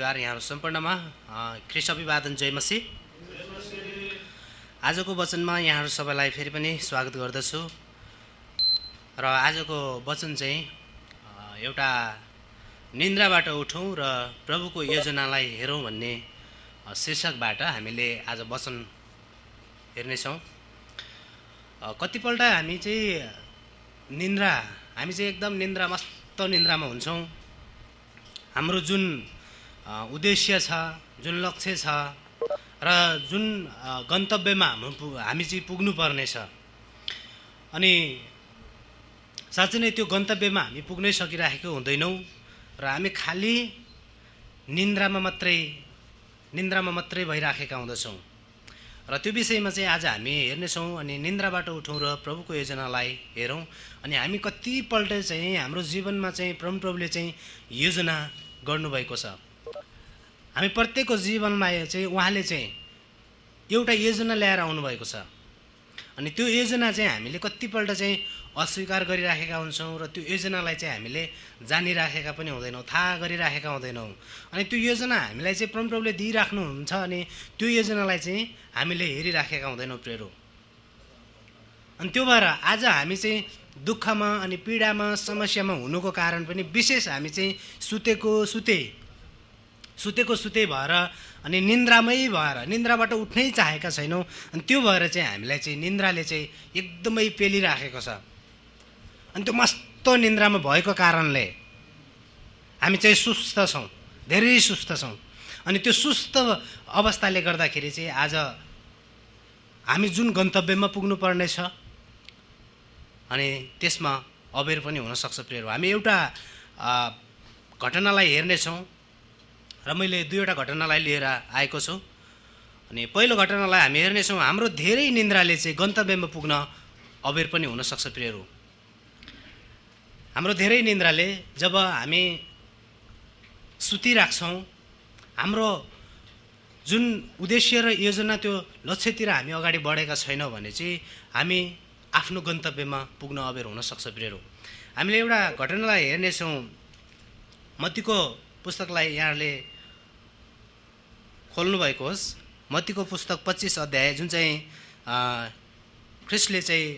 नमस्कार यहाँहरू सम्पूर्णमा ख्रीष्ट अभिवादन जय मसीह। आजको वचनमा यहाँहरू सबैलाई फेरि पनि स्वागत गर्दछु र आजको वचन चाहिँ एउटा निन्द्राबाट उठौँ र प्रभुको योजनालाई हेरौँ भन्ने शीर्षकबाट हामीले आज वचन हेर्नेछौँ। कतिपल्ट हामी चाहिँ एकदम मस्त निन्द्रामा हुन्छौँ। हाम्रो जुन उद्देश्य छ, जुन लक्ष्य छ र जुन गन्तव्यमा हामी चाहिँ पुग्नुपर्ने छ, अनि साँच्चै नै त्यो गन्तव्यमा हामी पुग्नै सकिराखेको हुँदैनौँ र हामी खालि निन्द्रामा मात्रै भइराखेका हुँदछौँ। र त्यो विषयमा चाहिँ आज हामी हेर्नेछौँ। अनि निन्द्राबाट उठौँ र प्रभुको योजनालाई हेरौँ। अनि हामी कतिपल्ट चाहिँ हाम्रो जीवनमा चाहिँ प्रभुले चाहिँ योजना गर्नुभएको छ। हामी प्रत्येकको जीवनमा चाहिँ उहाँले चाहिँ एउटा योजना ल्याएर आउनुभएको छ। अनि त्यो योजना चाहिँ हामीले कतिपल्ट चाहिँ अस्वीकार गरिराखेका हुन्छौँ र त्यो योजनालाई चाहिँ हामीले जानिराखेका पनि हुँदैनौँ, थाहा गरिराखेका हुँदैनौँ। अनि त्यो योजना हामीलाई चाहिँ प्रभुले दिइराख्नुहुन्छ, अनि त्यो योजनालाई चाहिँ हामीले हेरिराखेका हुँदैनौँ प्रेरो। अनि त्यो भएर आज हामी चाहिँ दुःखमा अनि पीडामा समस्यामा हुनुको कारण पनि विशेष हामी चाहिँ सुतेको भएर अनि निन्द्राबाट उठ्नै चाहेका छैनौँ। अनि त्यो भएर चाहिँ हामीलाई चाहिँ निन्द्राले चाहिँ एकदमै पेलिराखेको छ। अनि त्यो मस्त निन्द्रामा भएको कारणले हामी चाहिँ सुस्त छौँ, धेरै सुस्त छौँ। अनि त्यो सुस्त अवस्थाले गर्दाखेरि चाहिँ आज हामी जुन गन्तव्यमा पुग्नुपर्ने छ अनि त्यसमा अबेर पनि हुनसक्छ प्रेरो। हामी एउटा घटनालाई हेर्नेछौँ र मैले दुईवटा घटनालाई लिएर आएको छु। अनि पहिलो घटनालाई हामी हेर्नेछौँ। हाम्रो धेरै निन्द्राले चाहिँ गन्तव्यमा पुग्न अबेर पनि हुनसक्छ प्रेरो। हाम्रो धेरै निन्द्राले जब हामी सुतिराख्छौँ, हाम्रो जुन उद्देश्य र योजना त्यो लक्ष्यतिर हामी अगाडि बढेका छैनौँ भने चाहिँ हामी आफ्नो गन्तव्यमा पुग्न अबेर हुनसक्छ प्रेरो। हामीले एउटा घटनालाई हेर्नेछौँ। मत्तीको पुस्तकलाई यहाँहरूले खोल्नुभएको होस्। मत्तीको पुस्तक 25 अध्याय, जुन चाहिँ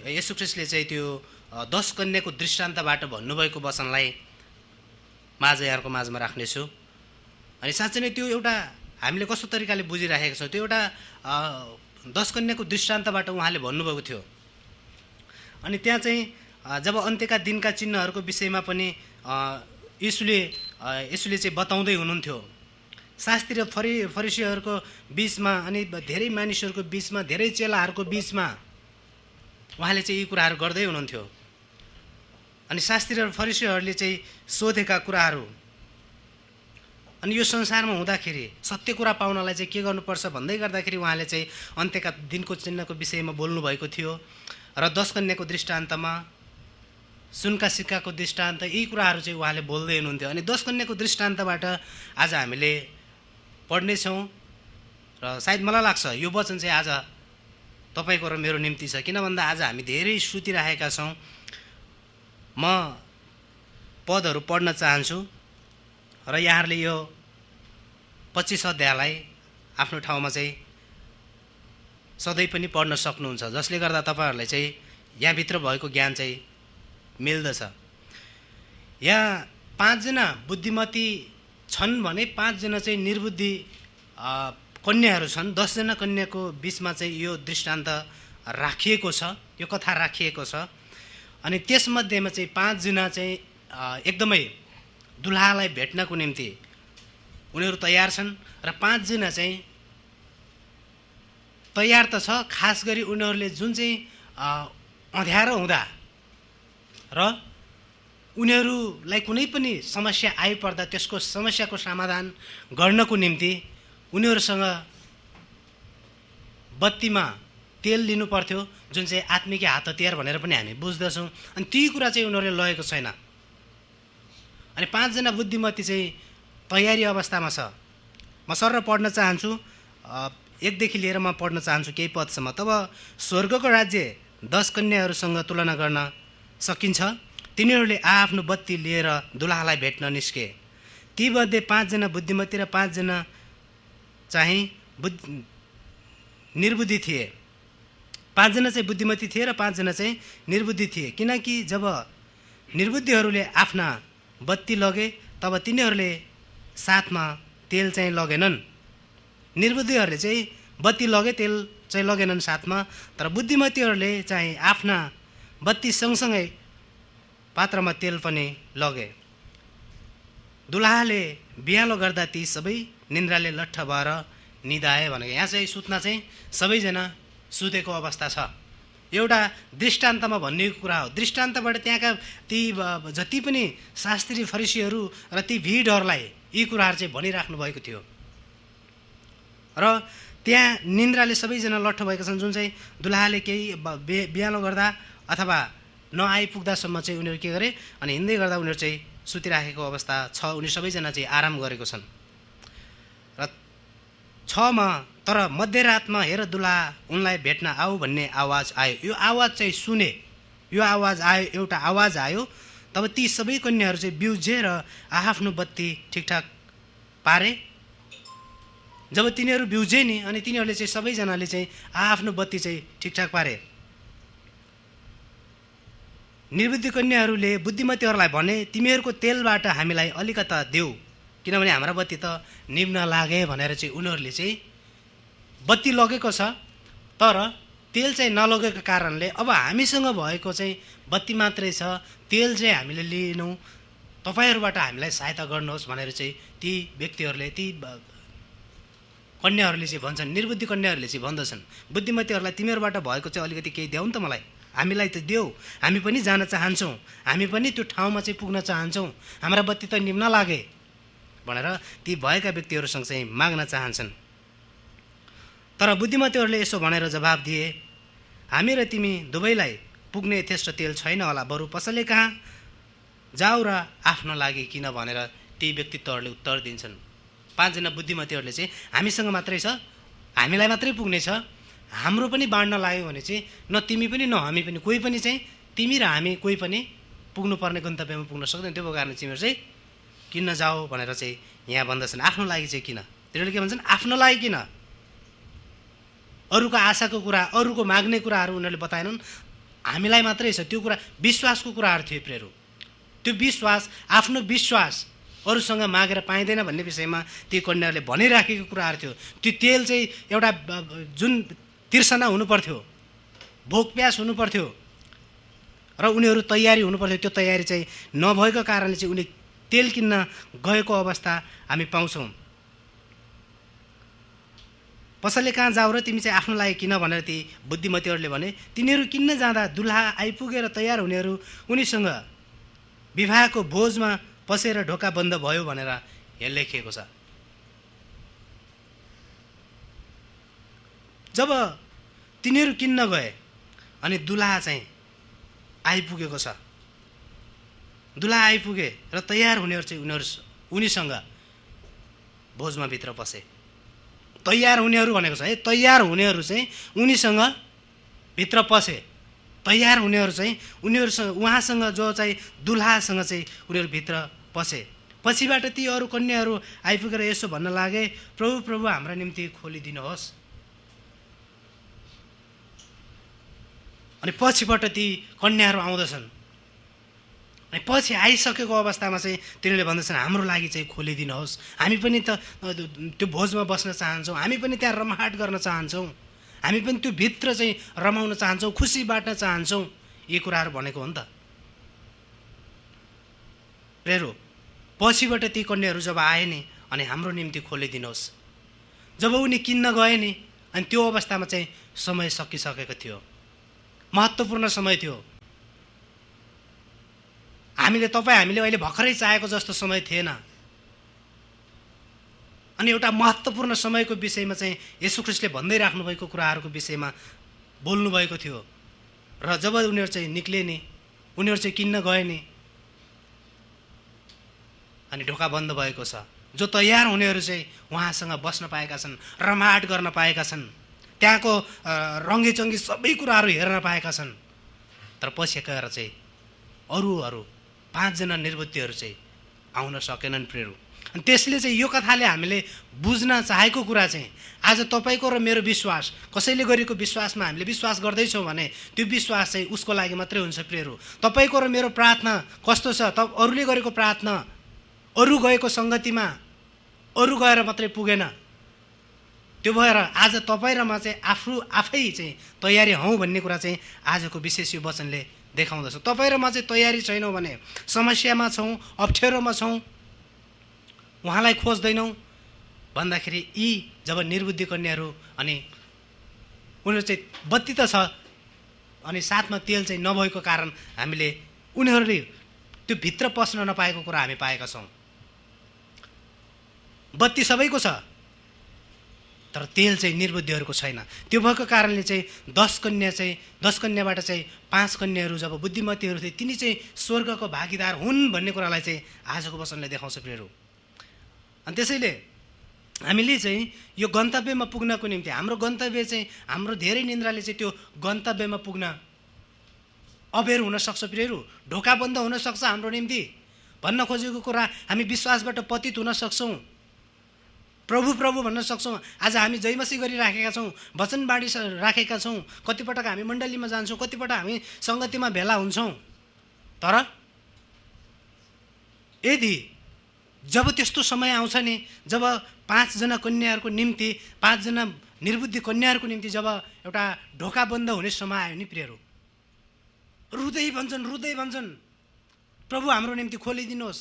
येशू ख्रिस्टले चाहिँ त्यो 10 कन्याको दृष्टान्तबाट भन्नुभएको वचनलाई यहाँहरूको माझमा राख्नेछु। अनि साँच्चै नै त्यो एउटा हामीले कस्तो तरिकाले बुझिराखेका छौँ, त्यो एउटा 10 कन्याको दृष्टान्तबाट उहाँले भन्नुभएको थियो। अनि त्यहाँ चाहिँ जब अन्त्यका दिनका चिन्हहरूको विषयमा पनि येशूले चाहिँ बताउँदै हुनुहुन्थ्यो। शास्त्री र फरिसीहरूको बिचमा अनि धेरै मानिसहरूको बिचमा, धेरै चेलाहरूको बिचमा उहाँले चाहिँ यी कुराहरू गर्दै हुनुहुन्थ्यो। अनि शास्त्री र फरिसीहरूले चाहिँ सोधेका कुराहरू, अनि यो संसारमा हुँदाखेरि सत्य कुरा पाउनलाई चाहिँ के गर्नुपर्छ भन्दै गर्दाखेरि उहाँले चाहिँ अन्त्यका दिनको चिन्हको विषयमा बोल्नुभएको थियो। र 10 कन्याको दृष्टान्तमा, सुनका सिक्काको दृष्टान्त, यी कुराहरू चाहिँ उहाँले बोल्दै हुनुहुन्थ्यो। अनि 10 कन्याको दृष्टान्तबाट आज हामीले पढ्नेछौँ र सायद मलाई लाग्छ यो वचन चाहिँ आज तपाईँको र मेरो निम्ति छ। किन भन्दा आज हामी धेरै सुतिरहेका छौँ। म पदहरू पढ्न चाहन्छु र यहाँहरूले यो 25 अध्यायलाई आफ्नो ठाउँमा चाहिँ सधैँ पनि पढ्न सक्नुहुन्छ, जसले गर्दा तपाईँहरूलाई चाहिँ यहाँभित्र भएको ज्ञान चाहिँ मिल्दछ। यहाँ 5 जना बुद्धिमती छन् भने 5 जना चाहिँ निर्बुद्धि कन्याहरू छन्। 10 जना कन्याको बिचमा चाहिँ यो दृष्टान्त राखिएको छ, यो कथा राखिएको छ। अनि त्यसमध्येमा चाहिँ 5 जना चाहिँ एकदमै दुल्हालाई भेट्नको निम्ति उनीहरू तयार छन् र 5 जना चाहिँ तयार त छ। खास गरी उनीहरूले जुन चाहिँ अँध्यारो हुँदा र उनीहरूलाई कुनै पनि समस्या आइपर्दा त्यसको समस्याको समाधान गर्नको निम्ति उनीहरूसँग बत्तीमा तेल लिनु पर्थ्यो, जुन चाहिँ आत्मिक हात हतियार भनेर पनि हामी बुझ्दछौँ। अनि ती कुरा चाहिँ उनीहरूले लगेको छैन। अनि 5 जना बुद्धिमती चाहिँ तयारी अवस्थामा छ। म सर पढ्न चाहन्छु, 1 देखि लिएर म पढ्न चाहन्छु केही पदसम्म। तब स्वर्गको राज्य 10 कन्याहरूसँग तुलना गर्न सकिन्छ। तिनीहरूले आफ्नो बत्ती लिएर दुल्हालाई भेट्न निस्के। तीमध्ये 5 जना बुद्धिमती र 5 जना चाहिँ निर्बुद्धि थिए। 5 जना चाहिँ बुद्धिमती थिए र 5 जना चाहिँ निर्बुद्धि थिए। किनकि जब निर्बुद्धिहरूले आफ्ना बत्ती लगे तब तिनीहरूले साथमा तेल चाहिँ लगेनन्। निर्बुद्धिहरूले चाहिँ बत्ती लगे, तेल चाहिँ लगेनन् साथमा, तर बुद्धिमतीहरूले चाहिँ आफ्ना बत्ती सँगसँगै पात्रमा तेल पनि लगे। दुलहाले बिहालो गर्दा ती सबै निन्द्राले लट्ठ भएर निदाए भनेको। यहाँ चाहिँ सुत्न चाहिँ सबैजना सुतेको अवस्था छ। एउटा दृष्टान्तमा भनिएको कुरा हो। दृष्टान्तबाट त्यहाँका ती जति पनि शास्त्री फरिसीहरू र ती भिडहरूलाई यी कुराहरू चाहिँ भनिराख्नु भएको थियो र त्यहाँ निन्द्राले सबैजना लट्ठ भएका छन्। जुन चाहिँ दुलहाले केही बिहालो गर्दा अथवा नआइपुग्दासम्म चाहिँ उनीहरू के गरे अनि हिँड्दै गर्दा उनीहरू चाहिँ सुतिराखेको अवस्था छ। उनी सबैजना चाहिँ आराम गरेको छन्। र 6 मा तर मध्यरातमा हेर दुलहा उनलाई भेट्न आऊ भन्ने आवाज आयो। यो आवाज चाहिँ सुने, यो आवाज आयो, एउटा आवाज आयो। तब ती सबै कन्याहरू चाहिँ बिउजे र आफ्नो बत्ती ठिकठाक पारे। जब तिनीहरू बिउजे नि अनि तिनीहरूले चाहिँ सबैजनाले चाहिँ आफ्नो बत्ती चाहिँ ठिकठाक पारे। निर्बुद्धि कन्याहरूले बुद्धिमतीहरूलाई भने तिमीहरूको तेलबाट हामीलाई अलिकता देऊ, किनभने हाम्रा बत्ती त निम्न लागे भनेर चाहिँ उनीहरूले चाहिँ बत्ती लगेको छ तर तेल चाहिँ नलगेको कारणले अब हामीसँग भएको चाहिँ बत्ती मात्रै छ, तेल चाहिँ हामीले लिनौँ, तपाईँहरूबाट हामीलाई सहायता गर्नुहोस् भनेर चाहिँ ती व्यक्तिहरूले, ती कन्याहरूले चाहिँ भन्छन्। निर्बुद्धि कन्याहरूले चाहिँ भन्दछन् बुद्धिमतीहरूलाई तिमीहरूबाट भएको चाहिँ अलिकति केही देऊ नि त मलाई, हामीलाई त देऊ, हामी पनि जान चाहन्छौँ, हामी पनि त्यो ठाउँमा चाहिँ पुग्न चाहन्छौँ, हाम्रा बत्ती त निम्न लागे भनेर ती भएका व्यक्तिहरूसँग चाहिँ माग्न चाहन्छन्। तर बुद्धिमतीहरूले यसो भनेर जवाब दिए, हामी र तिमी दुवैलाई पुग्ने यथेष्ट तेल छैन होला, बरु पसले कहाँ जाऊ र आफ्नो लागि किन भनेर ती व्यक्तित्वहरूले उत्तर दिन्छन्। 5 जना बुद्धिमतीहरूले चाहिँ हामीसँग मात्रै छ, हामीलाई मात्रै पुग्ने छ, हाम्रो पनि बाँड्न लाग्यो भने चाहिँ न तिमी पनि न हामी पनि, कोही पनि चाहिँ तिमी र हामी कोही पनि पुग्नुपर्ने गन्तव्यमा पुग्न सक्दैन। त्यो कारण तिमीहरू चाहिँ किन्न जाऊ भनेर चाहिँ यहाँ भन्दछन्। आफ्नो लागि चाहिँ किन, तिनीहरूले के भन्छन्, आफ्नो लागि किन। अरूको आशाको कुरा, अरूको माग्ने कुराहरू उनीहरूले बताएनन्, हामीलाई मात्रै छ। त्यो कुरा विश्वासको कुराहरू थियो प्रेरो। त्यो विश्वास, आफ्नो विश्वास अरूसँग मागेर पाइँदैन भन्ने विषयमा ती कन्याहरूले भनिराखेको कुराहरू थियो। त्यो तेल चाहिँ एउटा जुन तिर्सना हुनुपर्थ्यो, भोक प्यास हुनुपर्थ्यो र उनीहरू तयारी हुनुपर्थ्यो, त्यो तयारी चाहिँ नभएको कारणले चाहिँ उनी तेल किन्न गएको अवस्था हामी पाउँछौँ। पसलले कहाँ जाऊ र तिमी चाहिँ आफ्नो लागि किन भनेर ती बुद्धिमतीहरूले भने। तिनीहरू किन्न जाँदा दुलहा आइपुगेर तयार हुनेहरू उनीसँग विवाहको भोजमा पसेर ढोका बन्द भयो भनेर यहाँ लेखिएको छ। जब तिनीहरू किन्न गए अनि दुलहा चाहिँ आइपुगेको छ, दुलहा आइपुगे र तयार हुनेहरू चाहिँ उनीसँग भोजमा भित्र पसे। तयार हुनेहरू भनेको छ है, तयार हुनेहरू चाहिँ उनीसँग भित्र पसे। तयार हुनेहरू चाहिँ उनीहरूसँग, उहाँसँग जो चाहिँ दुलहासँग चाहिँ उनीहरू भित्र पसे। पछिबाट ती अरू कन्याहरू आइपुगेर यसो भन्न लागे, प्रभु प्रभु हाम्रा निम्ति खोलिदिनुहोस्। अनि पछिबाट ती कन्याहरू आउँदछन् अनि पछि आइसकेको अवस्थामा चाहिँ तिनीहरूले भन्दछन् हाम्रो लागि चाहिँ खोलिदिनुहोस्, हामी पनि त त्यो भोजमा बस्न चाहन्छौँ, हामी पनि त्यहाँ रमाहाट गर्न चाहन्छौँ, हामी पनि त्यो भित्र चाहिँ रमाउन चाहन्छौँ, खुसी बाँड्न चाहन्छौँ। यी कुराहरू भनेको हो नि त प्रेरो। पछिबाट ती कन्याहरू जब आए नि अनि हाम्रो निम्ति खोलिदिनुहोस्, जब उनी किन्न गए नि अनि त्यो अवस्थामा चाहिँ समय सकिसकेको थियो, महत्त्वपूर्ण समय थियो। हामीले अहिले भर्खरै चाहेको जस्तो समय थिएन। अनि एउटा महत्त्वपूर्ण समयको विषयमा चाहिँ येशू ख्रीष्टले भन्दै राख्नुभएको कुराहरूको विषयमा बोल्नुभएको थियो। र जब उनीहरू चाहिँ निक्ले नि, उनीहरू चाहिँ किन्न गए नि अनि ढोका बन्द भएको छ। जो तयार हुनेहरू चाहिँ उहाँसँग बस्न पाएका छन्, रमाहाट गर्न पाएका छन्, त्यहाँको रङ्गीचङ्गी सबै कुराहरू हेर्न पाएका छन्। तर पछि गएर चाहिँ अरू 5 जना निर्बुद्धिहरू चाहिँ आउन सकेनन् प्रेरो। अनि त्यसले चाहिँ यो कथाले हामीले बुझ्न चाहेको कुरा चाहिँ आज तपाईँको र मेरो विश्वास कसैले गरेको विश्वासमा हामीले विश्वास गर्दैछौँ भने त्यो विश्वास चाहिँ उसको लागि मात्रै हुन्छ प्रियहरू। तपाईँको र मेरो प्रार्थना कस्तो छ? अरूले गरेको प्रार्थना, अरू गएको सङ्गतिमा अरू गएर मात्रै पुगेन। त्यो भएर आज तपाईँ र म चाहिँ आफै चाहिँ तयारी हौँ भन्ने कुरा चाहिँ आजको विशेष यो वचनले देखाउँदछ। तपाईँ र म चाहिँ तयारी छैनौँ भने, समस्यामा छौँ, अप्ठ्यारोमा छौँ, उहाँलाई खोज्दैनौँ भन्दाखेरि यी जब निर्बुद्धि कन्याहरू अनि उनीहरू चाहिँ बत्ती त छ अनि साथमा तेल चाहिँ नभएको कारण हामीले उनीहरूले त्यो भित्र पस्न नपाएको कुरा हामी पाएका छौँ। बत्ती सबैको छ तर तेल चाहिँ निर्बुद्धिहरूको छैन। त्यो भएको कारणले चाहिँ 10 कन्याबाट चाहिँ 5 कन्याहरू जब बुद्धिमतीहरू थिए तिनी चाहिँ स्वर्गको भागीदार हुन् भन्ने कुरालाई चाहिँ आजको वचनले देखाउँछ प्रियहरू। अनि त्यसैले हामीले चाहिँ यो गन्तव्यमा पुग्नको निम्ति हाम्रो गन्तव्य चाहिँ हाम्रो धेरै निन्द्राले चाहिँ त्यो गन्तव्यमा पुग्न अबेर हुनसक्छ प्रियहरू। ढोका बन्द हुनसक्छ हाम्रो निम्ति। भन्न खोजेको कुरा हामी विश्वासबाट पतित हुन सक्छौँ, प्रभु प्रभु भन्न सक्छौँ। आज हामी जयमसी गरिराखेका छौँ, वचन बाँडी राखेका छौँ, कतिपटक हामी मण्डलीमा जान्छौँ, कतिपटक हामी सङ्गतिमा भेला हुन्छौँ। तर यदि जब त्यस्तो समय आउँछ नि, जब 5 जना कन्याहरूको निम्ति, 5 जना निर्बुद्धि कन्याहरूको निम्ति जब एउटा ढोका बन्द हुने समय आयो नि प्रियहरू, रुँदै भन्छन् प्रभु हाम्रो निम्ति खोलिदिनुहोस्,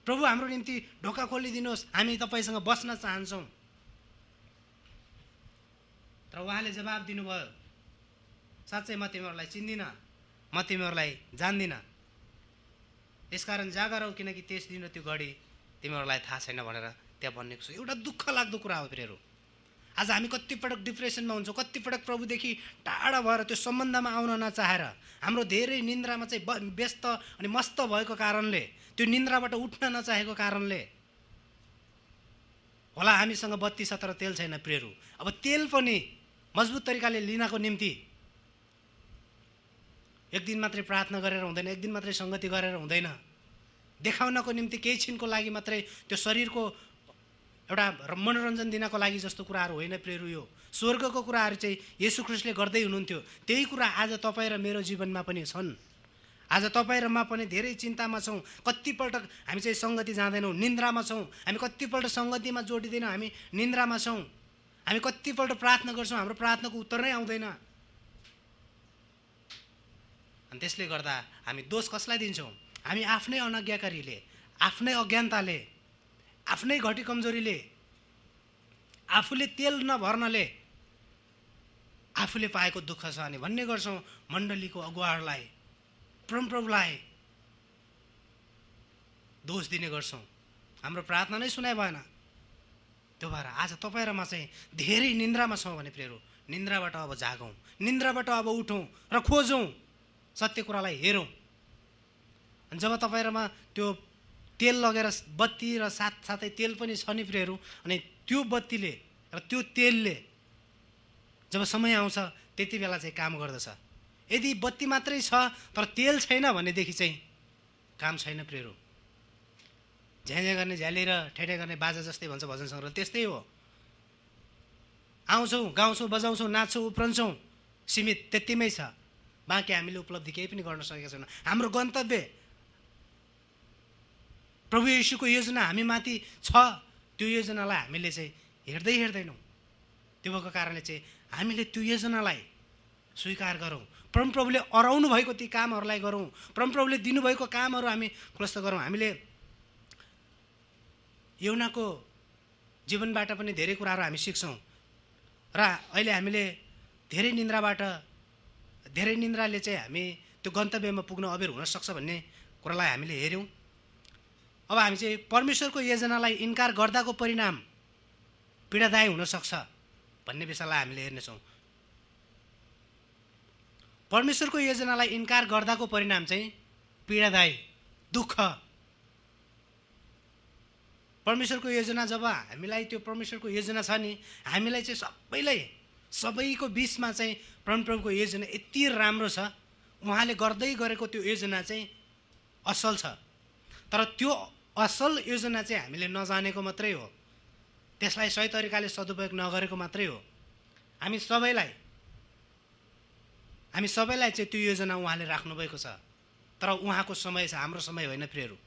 प्रभु हाम्रो निम्ति ढोका खोलिदिनुहोस्, हामी तपाईँसँग बस्न चाहन्छौँ। तर उहाँले जवाब दिनुभयो, साँच्चै म तिमीहरूलाई चिन्दिनँ, म तिमीहरूलाई जान्दिनँ, यसकारण जागा रह, किनकि त्यस दिन र त्यो घडी तिमीहरूलाई थाहा छैन भनेर त्यहाँ भनेको छ। एउटा दुःख लाग्दो कुरा हो प्रियहरू। आज हामी कतिपटक डिप्रेसनमा हुन्छौँ, कतिपटक प्रभुदेखि टाढा भएर त्यो सम्बन्धमा आउन नचाहेर, हाम्रो धेरै निन्द्रामा चाहिँ व्यस्त अनि मस्त भएको कारणले, त्यो निन्द्राबाट उठ्न नचाहेको कारणले होला हामीसँग बत्ती छ तर तेल छैन प्रियहरू। अब तेल पनि मजबुत तरिकाले लिनको निम्ति एक दिन मात्रै प्रार्थना गरेर हुँदैन, एक दिन मात्रै सङ्गति गरेर हुँदैन। देखाउनको निम्ति केही छिनको लागि मात्रै त्यो शरीरको एउटा मनोरञ्जन दिनको लागि जस्तो कुराहरू होइन प्रियहरू। यो स्वर्गको कुराहरू चाहिँ येशू ख्रीष्टले गर्दै हुनुहुन्थ्यो। त्यही कुरा आज तपाईँ र मेरो जीवनमा पनि छन्। आज तपाईँ र म पनि धेरै चिन्तामा छौँ। कतिपल्ट हामी चाहिँ सङ्गति जाँदैनौँ, निन्द्रामा छौँ। हामी कतिपल्ट सङ्गतिमा जोडिँदैनौँ, हामी निन्द्रामा छौँ। हामी कतिपल्ट प्रार्थना गर्छौँ, हाम्रो प्रार्थनाको उत्तर नै आउँदैन। अनि त्यसले गर्दा हामी दोष कसलाई दिन्छौँ? हामी आफ्नै अनज्ञाकारीले, आफ्नै अज्ञानताले, आफ्नै घटी कमजोरीले, आफूले तेल नभर्नले आफूले पाएको दुःख छ अनि भन्ने गर्छौँ। मण्डलीको अगुवाहरूलाई, परमप्रभुलाई दोष दिने गर्छौँ। हाम्रो प्रार्थना नै सुनाइ भएन। त्यो भएर आज तपाईँ र म चाहिँ धेरै निन्द्रामा छौँ भने प्रियहरू, निन्द्राबाट अब जागौँ, निन्द्राबाट अब उठौँ र खोजौँ, सत्य कुरालाई हेरौँ। अनि जब तपाईँ र म त्यो तेल लगेर बत्ती र साथसाथै तेल पनि छ नि प्रियहरू, अनि त्यो बत्तीले र त्यो तेलले जब समय आउँछ त्यति बेला चाहिँ काम गर्दछ। यदि बत्ती मात्रै छ तर तेल छैन भनेदेखि चाहिँ काम छैन प्रियहरू। झ्याझ्या गर्ने, झ्यालेर ठेठे गर्ने बाजा जस्तै भन्छ भजन सङ्ग्रह, त्यस्तै हो। आउँछौँ, गाउँछौँ, बजाउँछौँ, नाच्छौँ, उफ्रन्छौँ, सीमित त्यतिमै छ। बाँकी हामीले उपलब्धि केही पनि गर्न सकेका छैनौँ। हाम्रो गन्तव्य प्रभु येशूको योजना हामी माथि छ, त्यो योजनालाई हामीले चाहिँ हेर्दैनौँ। त्यो भएको कारणले चाहिँ हामीले त्यो योजनालाई स्वीकार गरौँ। परमप्रभुले अराउनु भएको ती कामहरूलाई गरौँ। परमप्रभुले दिनुभएको कामहरू हामी खुलस्त गरौँ। हामीले यौनाको जीवनबाट पनि धेरै कुराहरू हामी सिक्छौँ र अहिले हामीले धेरै निन्द्राले चाहिँ हामी त्यो गन्तव्यमा पुग्न अबेर हुनसक्छ भन्ने कुरालाई हामीले हेऱ्यौँ। अब हामी चाहिँ परमेश्वरको योजनालाई इन्कार गर्दाको परिणाम पीडादायी हुनसक्छ भन्ने विषयलाई हामीले हेर्नेछौँ। परमेश्वरको योजनालाई इन्कार गर्दाको परिणाम चाहिँ पीडादायी, दुःख। परमेश्वरको योजना जब हामीलाई त्यो परमेश्वरको योजना छ नि, हामीलाई चाहिँ सबैको बिचमा चाहिँ परमप्रभुको योजना यति राम्रो छ, उहाँले गर्दै गरेको त्यो योजना चाहिँ असल छ। तर त्यो असल योजना चाहिँ हामीले नजानेको मात्रै हो, त्यसलाई सही तरिकाले सदुपयोग नगरेको मात्रै हो। हामी सबैलाई चाहिँ त्यो योजना उहाँले राख्नुभएको छ, तर उहाँको समय छ, हाम्रो समय होइन प्रियहरू।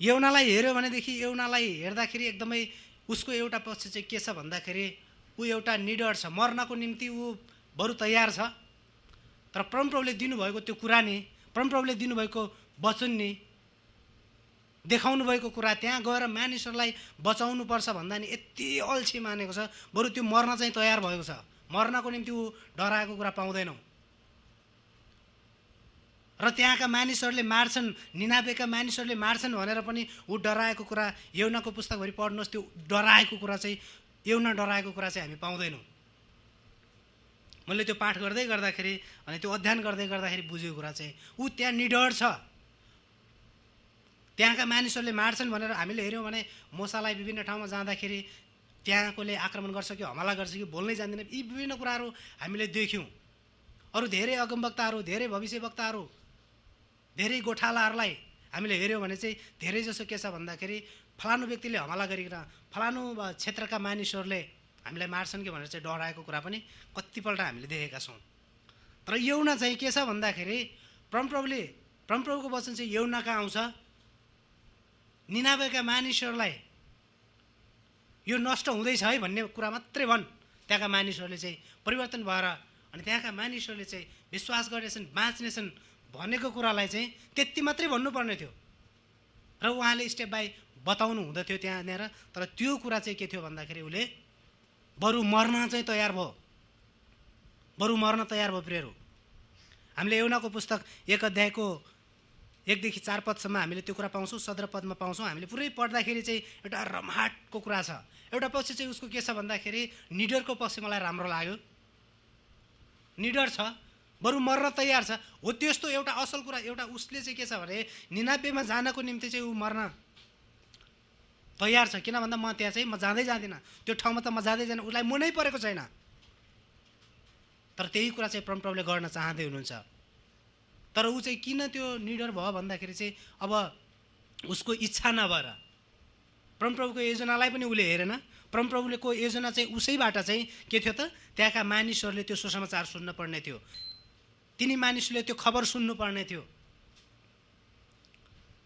एउटालाई हेऱ्यो भनेदेखि एउटालाई हेर्दाखेरि एकदमै उसको एउटा पक्ष चाहिँ के छ भन्दाखेरि ऊ एउटा निडर छ, मर्नको निम्ति ऊ बरु तयार छ। तर परमप्रभुले दिनुभएको त्यो कुरा नि, परमप्रभुले दिनुभएको वचन नि, देखाउनु भएको कुरा त्यहाँ गएर मानिसहरूलाई बचाउनुपर्छ भन्दा नि यति अल्छी मानेको छ, बरु त्यो मर्न चाहिँ तयार भएको छ। मर्नको निम्ति ऊ डराएको कुरा पाउँदैनौँ। र त्यहाँका मानिसहरूले मार्छन्, निनावेका मानिसहरूले मार्छन् भनेर पनि ऊ डराएको कुरा, यौनाको पुस्तकभरि पढ्नुहोस्, त्यो डराएको कुरा चाहिँ, यौना डराएको कुरा चाहिँ हामी पाउँदैनौँ। मैले त्यो पाठ गर्दै गर्दाखेरि अनि त्यो अध्ययन गर्दै गर्दाखेरि बुझेको कुरा चाहिँ ऊ त्यहाँ निडर छ। त्यहाँका मानिसहरूले मार्छन् भनेर हामीले हेऱ्यौँ भने मोसालाई विभिन्न ठाउँमा जाँदाखेरि त्यहाँकोले आक्रमण गर्छ कि हमला गर्छ कि बोल्नै जान्दैन, यी विभिन्न कुराहरू हामीले देख्यौँ। अरू धेरै अगमवक्ताहरू, धेरै भविष्यवक्ताहरू, धेरै गोठालाहरूलाई हामीले हेऱ्यौँ भने चाहिँ धेरै जसो के छ भन्दाखेरि फलानु व्यक्तिले हमला गरिकन फलानु क्षेत्रका मानिसहरूले हामीलाई मार्छन् कि भनेर चाहिँ डराएको कुरा पनि कतिपल्ट हामीले देखेका छौँ। तर यौना चाहिँ के छ भन्दाखेरि परमप्रभुको वचन चाहिँ यौनाका आउँछ, निनावेका मानिसहरूलाई यो नष्ट हुँदैछ है भन्ने कुरा मात्रै भन्। त्यहाँका मानिसहरूले चाहिँ परिवर्तन भएर अनि त्यहाँका मानिसहरूले चाहिँ विश्वास गर्नेछन्, बाँच्नेछन् भनेको कुरालाई चाहिँ त्यति मात्रै भन्नुपर्ने थियो र उहाँले स्टेप बाई बताउनु हुँदथ्यो त्यहाँनिर। तर त्यो कुरा चाहिँ के थियो भन्दाखेरि उसले बरु मर्न चाहिँ तयार भयो, बरु मर्न तयार भयो प्रियहरू। हामीले यौनाको पुस्तक 1 अध्यायको 1 देखि 4 पदसम्म हामीले त्यो कुरा पाउँछौँ, 17 पदमा पाउँछौँ। हामीले पुरै पढ्दाखेरि चाहिँ एउटा रमाहाटको कुरा छ। एउटा पक्ष चाहिँ उसको के छ भन्दाखेरि निडरको पक्ष मलाई राम्रो लाग्यो, निडर छ, बरु मर्न तयार छ। हो त्यस्तो एउटा असल कुरा। एउटा उसले चाहिँ के छ भने निनावेमा जानको निम्ति चाहिँ ऊ मर्न तयार छ, किन भन्दा म त्यहाँ चाहिँ म जाँदै जाँदिनँ, त्यो ठाउँमा त म जाँदै जाँदिनँ, उसलाई मनै परेको छैन। तर त्यही कुरा चाहिँ परमप्रभुले गर्न चाहँदै हुनुहुन्छ। तर ऊ चाहिँ किन त्यो निडर भयो भन्दाखेरि चाहिँ अब उसको इच्छा नभएर परमप्रभुको योजनालाई पनि उसले हेरेन। परमप्रभुको योजना चाहिँ उसैबाट चाहिँ के थियो त, त्यहाँका मानिसहरूले त्यो सुसमाचार सुन्न पर्ने थियो, तिनी मानिसले त्यो खबर सुन्नुपर्ने थियो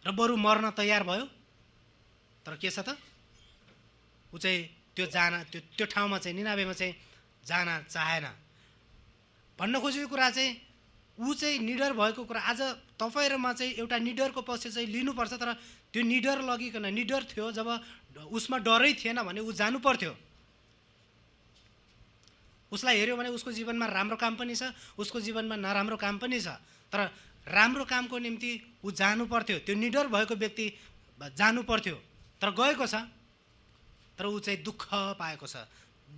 र बरु मर्न तयार भयो। तर के छ त, ऊ चाहिँ त्यो ठाउँमा चाहिँ निनावेमा चाहिँ जान चाहेन। भन्न खोजेको कुरा चाहिँ ऊ चाहिँ निडर भएको कुरा। आज तपाईँ र म चाहिँ एउटा निडरको पक्ष चाहिँ लिनुपर्छ। तर त्यो निडर लगिकन, निडर थियो जब उसमा डरै थिएन भने ऊ जानु पर्थ्यो। उसलाई हेऱ्यो भने उसको जीवनमा राम्रो काम पनि छ, उसको जीवनमा नराम्रो काम पनि छ। तर राम्रो कामको निम्ति ऊ जानु पर्थ्यो। त्यो निडर भएको व्यक्ति जानु पर्थ्यो, तर गएको छ। तर ऊ चाहिँ दुःख पाएको छ,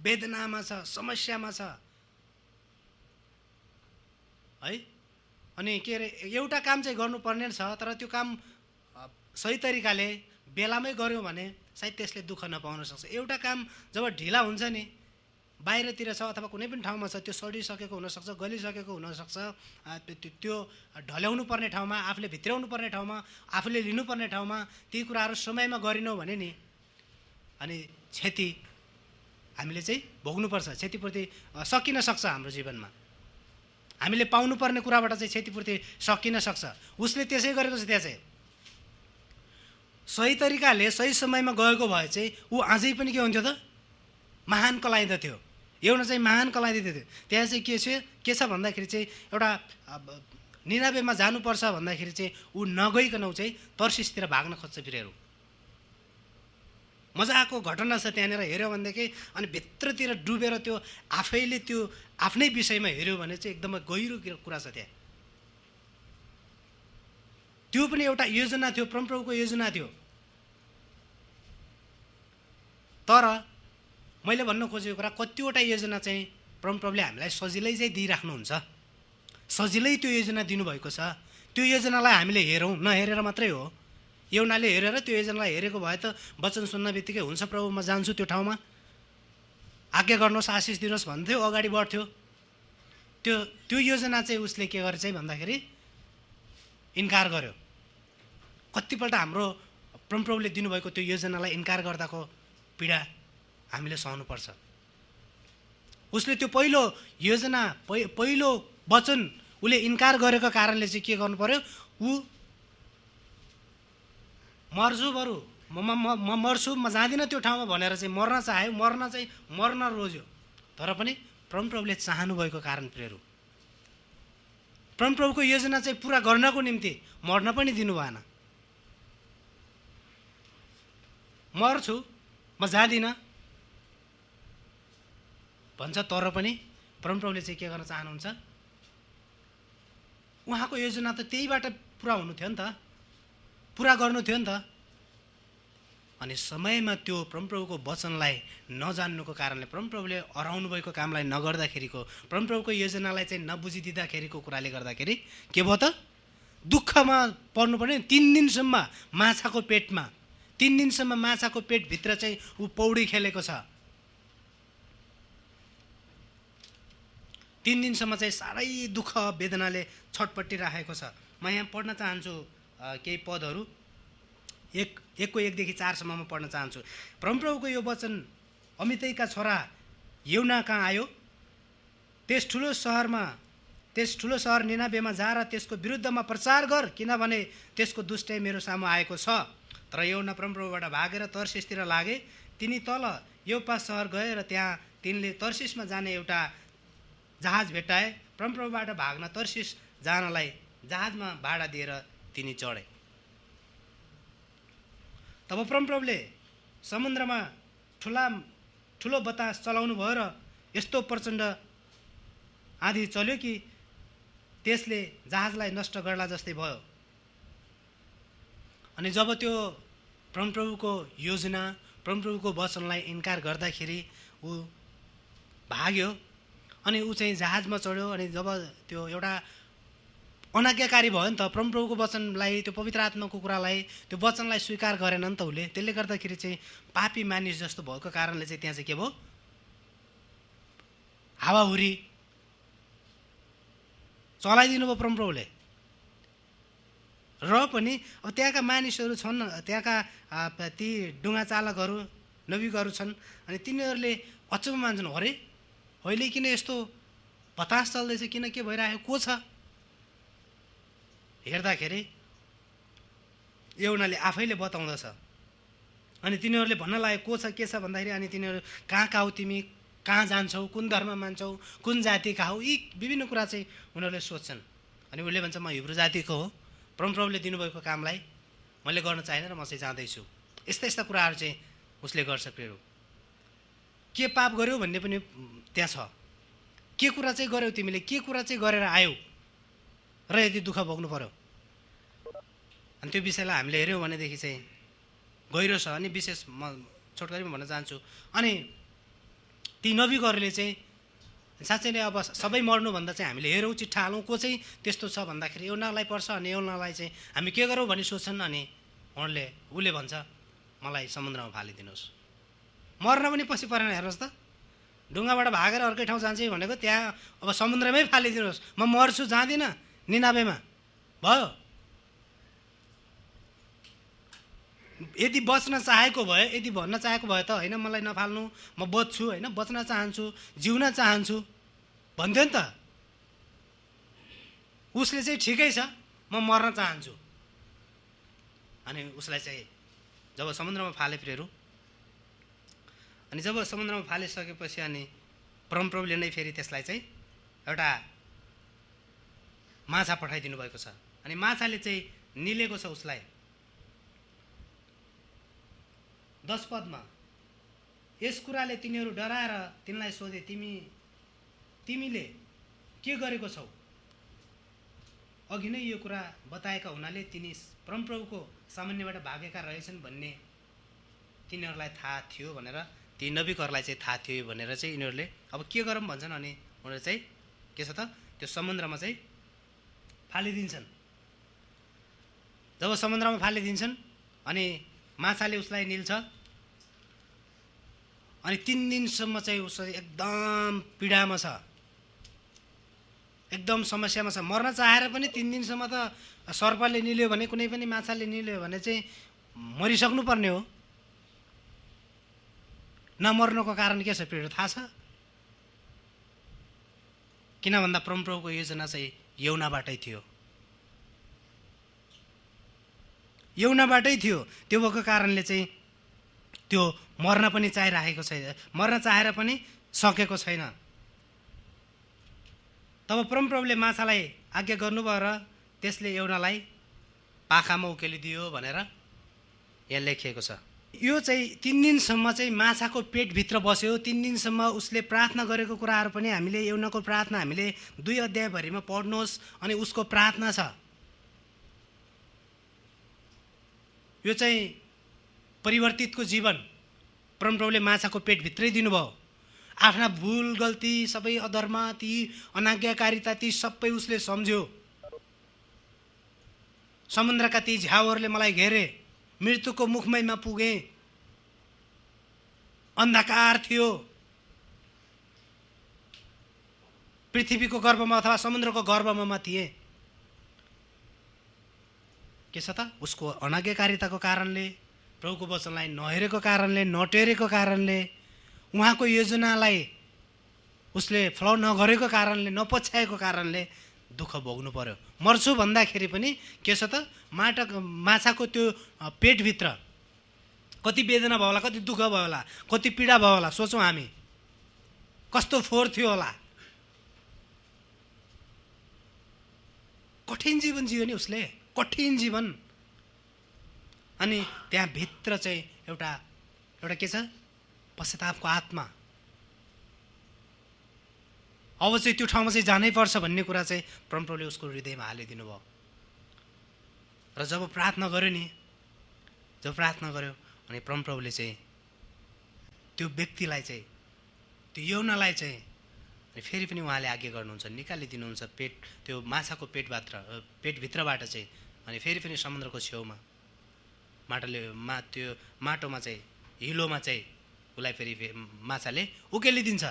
वेदनामा छ, समस्यामा छ है। अनि के अरे एउटा काम चाहिँ गर्नुपर्ने छ, तर त्यो काम सही तरिकाले बेलामै गऱ्यौँ भने सायद त्यसले दुःख नपाउन सक्छ। एउटा काम जब ढिला हुन्छ नि, बाहिरतिर छ अथवा कुनै पनि ठाउँमा छ, त्यो सडिसकेको हुनसक्छ, गलिसकेको हुनसक्छ, त्यो ढल्याउनु पर्ने ठाउँमा, आफूले भित्राउनु पर्ने ठाउँमा, आफूले लिनुपर्ने ठाउँमा ती कुराहरू समयमा गरिनौँ भने नि अनि क्षति हामीले चाहिँ भोग्नुपर्छ। क्षतिपूर्ति सकिन सक्छ हाम्रो जीवनमा। हामीले पाउनुपर्ने कुराबाट चाहिँ क्षतिपूर्ति सकिन सक्छ। उसले त्यसै गरेको छ। त्यहाँ चाहिँ सही तरिकाले सही समयमा गएको भए चाहिँ ऊ अझै पनि के हुन्थ्यो त, महान कलाइँदथ्यो। एउटा चाहिँ महान कलाइँदै थियो। त्यहाँ चाहिँ के छ भन्दाखेरि चाहिँ एउटा निनावेमा जानुपर्छ भन्दाखेरि चाहिँ ऊ नगइकन ऊ चाहिँ तर्सिसतिर भाग्न खोज्छ। फेरिहरू मजाको घटना छ त्यहाँनिर हेऱ्यो भनेदेखि। अनि भित्रतिर डुबेर त्यो आफैले त्यो आफ्नै विषयमा हेऱ्यो भने चाहिँ एकदमै गहिरो कुरा छ त्यहाँ। त्यो पनि एउटा योजना थियो, परमप्रभुको योजना थियो। तर मैले भन्न खोजेको कुरा, कतिवटा योजना चाहिँ परमप्रभुले हामीलाई सजिलै चाहिँ दिइराख्नुहुन्छ, सजिलै त्यो योजना दिनुभएको छ। त्यो योजनालाई हामीले हेरौँ, नहेरेर मात्रै हो। एउटाले हेरेर त्यो योजनालाई हेरेको भए त वचन सुन्न बित्तिकै हुन्छ प्रभु म जान्छु त्यो ठाउँमा, आज्ञा गर्नुहोस्, आशिष दिनुहोस् भन्थ्यो, अगाडि बढ्थ्यो। त्यो योजना चाहिँ उसले के गरे चाहिँ भन्दाखेरि इन्कार गर्यो। कतिपल्ट हाम्रो परमप्रभुले दिनुभएको त्यो योजनालाई इन्कार गर्दाको पीडा हामीले सहनुपर्छ। उसले त्यो पहिलो योजना पहिलो वचन उसले इन्कार गरेको कारणले चाहिँ के गर्नु पर्यो, ऊ मर्छु बरु म मर्छु, म जाँदिनँ त्यो ठाउँमा भनेर चाहिँ मर्न चाह्यो, मर्न रोज्यो। तर पनि परमप्रभुले चाहनु भएको कारण प्रियहरू, परमप्रभुको योजना चाहिँ पुरा गर्नको निम्ति मर्न पनि दिनु भएन। मर्छु, म जाँदिनँ भन्छ, तर पनि परमप्रभुले चाहिँ के गर्न चाहनुहुन्छ, उहाँको योजना त त्यहीबाट पुरा हुनु थियो नि त, पुरा गर्नु थियो नि त। अनि समयमा त्यो परमप्रभुको वचनलाई नजान्नुको कारणले, परमप्रभुले हराउनु भएको कामलाई नगर्दाखेरिको, परमप्रभुको योजनालाई चाहिँ नबुझिदिँदाखेरिको कुराले गर्दाखेरि के भयो त, दुःखमा पर्नुपर्ने। 3 दिनसम्म माछाको पेटमा, 3 दिनसम्म माछाको पेटभित्र चाहिँ ऊ पौडी खेलेको छ। 3 दिनसम्म चाहिँ साह्रै दुःख वेदनाले छटपट्टि राखेको छ। म यहाँ पढ्न चाहन्छु केही पदहरू, 1:1 देखि 4सम्म पढ्न चाहन्छु। परमप्रभुको यो वचन अमितैका छोरा यौना कहाँ आयो, त्यस ठुलो सहर निनावेमा जा र त्यसको विरुद्धमा प्रचार गर, किनभने त्यसको दुष्टै मेरो सामु आएको छ। तर यौना परमप्रभुबाट भागेर तर्सिसतिर लागे। तिनी तल योप्पा सहर गए र त्यहाँ तिनले तर्सिसमा जाने एउटा जहाज भेट्टाए। परमप्रभुबाट भाग्न तर्सिस जानलाई जहाजमा भाडा दिएर तिनी चढे। तब परमप्रभुले समुद्रमा ठुलो बतास चलाउनु भयो र यस्तो प्रचण्ड आँधी चल्यो कि त्यसले जहाजलाई नष्ट गर्ला जस्तै भयो। अनि जब त्यो परमप्रभुको योजना, परमप्रभुको वचनलाई इन्कार गर्दाखेरि ऊ भाग्यो। अनि ऊ चाहिँ जहाजमा चढ्यो। अनि जब त्यो एउटा अनाज्ञाकारी भयो नि त, परमप्रभुको वचनलाई, त्यो पवित्र आत्माको कुरालाई, त्यो वचनलाई स्वीकार गरेन नि त उसले। त्यसले गर्दाखेरि चाहिँ पापी मानिस जस्तो भएको कारणले चाहिँ त्यहाँ चाहिँ के भयो, हावाहुरी चलाइदिनु भयो परमप्रभुले। र पनि अब त्यहाँका मानिसहरू छन्, त्यहाँका ती डुङ्गा चालकहरू, नविकहरू छन्। अनि तिनीहरूले अचम्म मान्छन्, अरे अहिले किन यस्तो बतास चल्दैछ, किन के भइरहेको, को छ? हेर्दाखेरि एउटाले आफैले बताउँदछ। अनि तिनीहरूले भन्न लाग्यो को छ, के छ भन्दाखेरि, अनि तिनीहरू कहाँ हौ तिमी, कहाँ जान्छौ, कुन धर्म मान्छौ, कुन जातिका हौ, यी विभिन्न कुरा चाहिँ उनीहरूले सोध्छन्। अनि उसले भन्छ, म हिब्रू जातिको हो, परमप्रभुले दिनुभएको कामलाई मैले गर्न चाहिनँ र म चाहिँ जाँदैछु। यस्ता कुराहरू चाहिँ उसले गर्छ। प्रियहरू, के पाप गर्यो भन्ने पनि त्यहाँ छ। के कुरा चाहिँ गर्यौ तिमीले, के कुरा चाहिँ गरेर आयौ र यदि दुःख भोग्नु पर्यो। अनि त्यो विषयलाई हामीले हेऱ्यौँ भनेदेखि चाहिँ गहिरो छ। अनि विशेष म छोटकरीमा भन्न चाहन्छु, अनि ती नबीहरूले चाहिँ साँच्चै नै अब सबै मर्नुभन्दा चाहिँ हामीले हेरौँ, चिट्ठा हालौँ को चाहिँ त्यस्तो छ भन्दाखेरि एउटालाई पर्छ। अनि एउटालाई चाहिँ हामी के गरौँ भनी सोध्छन्। अनि उसले भन्छ, मलाई समुद्रमा फालिदिनुहोस्। मर्न पनि पछि परेन। हेर्नुहोस् त, ढुङ्गाबाट भागेर अर्कै ठाउँ जान्छ भनेको, त्यहाँ अब समुद्रमै फालिदिनुहोस्, म मर्छु, जाँदिनँ निनावेमा। भयो, यदि बच्न चाहेको भए, यदि भन्न चाहेको भए त होइन मलाई नफाल्नु, म बच्छु, होइन बच्न चाहन्छु, जिउन चाहन्छु भन्थ्यो नि त। उसले चाहिँ ठिकै छ, म मर्न चाहन्छु। अनि उसलाई चाहिँ जब समुद्रमा फाले प्रियहरू, अनि जब समुद्रमा फालिसकेपछि अनि परमप्रभुले नै फेरि त्यसलाई चाहिँ एउटा माछा पठाइदिनु भएको छ। अनि माछाले चाहिँ निलेको छ उसलाई। 10 पदमा, यस कुराले तिनीहरू डराएर तिनलाई सोधे, तिमीले के गरेको छौ? अघि नै यो कुरा बताएका हुनाले तिनी परमप्रभुको सामान्यबाट भागेका रहेछन् भन्ने तिनीहरूलाई थाहा थियो भनेर, ती नबीकहरूलाई चाहिँ थाहा थियो भनेर चाहिँ यिनीहरूले अब के गरौँ भन्छन्। अनि उनीहरू चाहिँ के छ त, त्यो समुद्रमा चाहिँ फालिदिन्छन्। जब समुद्रमा फालिदिन्छन् अनि माछाले उसलाई निल्छ। अनि 3 दिनसम्म चाहिँ उसले एकदम पीडामा छ। एकदम समस्यामा छ। मर्न चाहेर पनि 3 दिनसम्म त सर्पले निल्यो भने, कुनै पनि माछाले निल्यो भने चाहिँ मरिसक्नुपर्ने हो। नमर्नुको कारण के छ प्रिय, थाहा छ? किन भन्दा परमप्रभुको योजना चाहिँ यौनाबाटै थियो। यौनाबाटै थियो। त्यो भएको कारणले चाहिँ त्यो मर्न पनि चाहिरहेको छैन, मर्न चाहेर पनि सकेको छैन। तब परमप्रभुले माछालाई आज्ञा गर्नुभयो र त्यसले यौनालाई पाखामा उकेलिदियो भनेर यहाँ लेखिएको छ। यो चाहिँ 3 दिनसम्म चाहिँ माछाको पेटभित्र बस्यो। 3 दिनसम्म उसले प्रार्थना गरेको कुराहरू पनि हामीले यौनाको प्रार्थना हामीले 2 अध्यायभरिमा पढ्नुहोस्। अनि उसको प्रार्थना छ, यो चाहिँ परिवर्तितको जीवन परमप्रभुले माछाको पेटभित्रै दिनुभयो। आफ्ना भुल गल्ती सबै अधर्म ती अनाज्ञाकारिता ती सबै उसले सम्झ्यो। समुद्रका ती झ्याउहरूले मलाई घेरे, मृत्युको मुखमैमा पुगे, अन्धकार थियो, पृथ्वीको गर्भमा अथवा समुद्रको गर्भमा थिए। के छ त? उसको अनाज्ञाकारिताको कारणले, प्रभुको वचनलाई नहेरेको कारणले, नटेरेको कारणले, उहाँको योजनालाई उसले फलो नगरेको कारणले, नपछ्याएको कारणले दुःख भोग्नु पर्यो। मर्छु भन्दाखेरि पनि के छ त? माछाको त्यो पेटभित्र कति वेदना भयो होला, कति दुःख भयो होला, कति पीडा भयो होला। सोचौँ हामी, कस्तो फोहोर थियो होला। कठिन जीवन जियो नि उसले, कठिन जीवन। अनि त्यहाँ भित्र चाहिँ एउटा के छ? पश्चातापको आत्मा। अब चाहिँ त्यो ठाउँमा चाहिँ जानै पर्छ भन्ने कुरा चाहिँ परमप्रभुले उसको हृदयमा हालिदिनु भयो। र जब प्रार्थना गर्यो नि, जब प्रार्थना गर्यो अनि परमप्रभुले चाहिँ त्यो व्यक्तिलाई चाहिँ, त्यो यौनालाई चाहिँ अनि फेरि पनि उहाँले आज्ञा गर्नुहुन्छ, निकालिदिनुहुन्छ त्यो माछाको पेटभित्रबाट चाहिँ। अनि फेरि पनि समुद्रको छेउमा त्यो माटोमा चाहिँ, हिलोमा चाहिँ उसलाई फेरि माछाले उकेलिदिन्छ।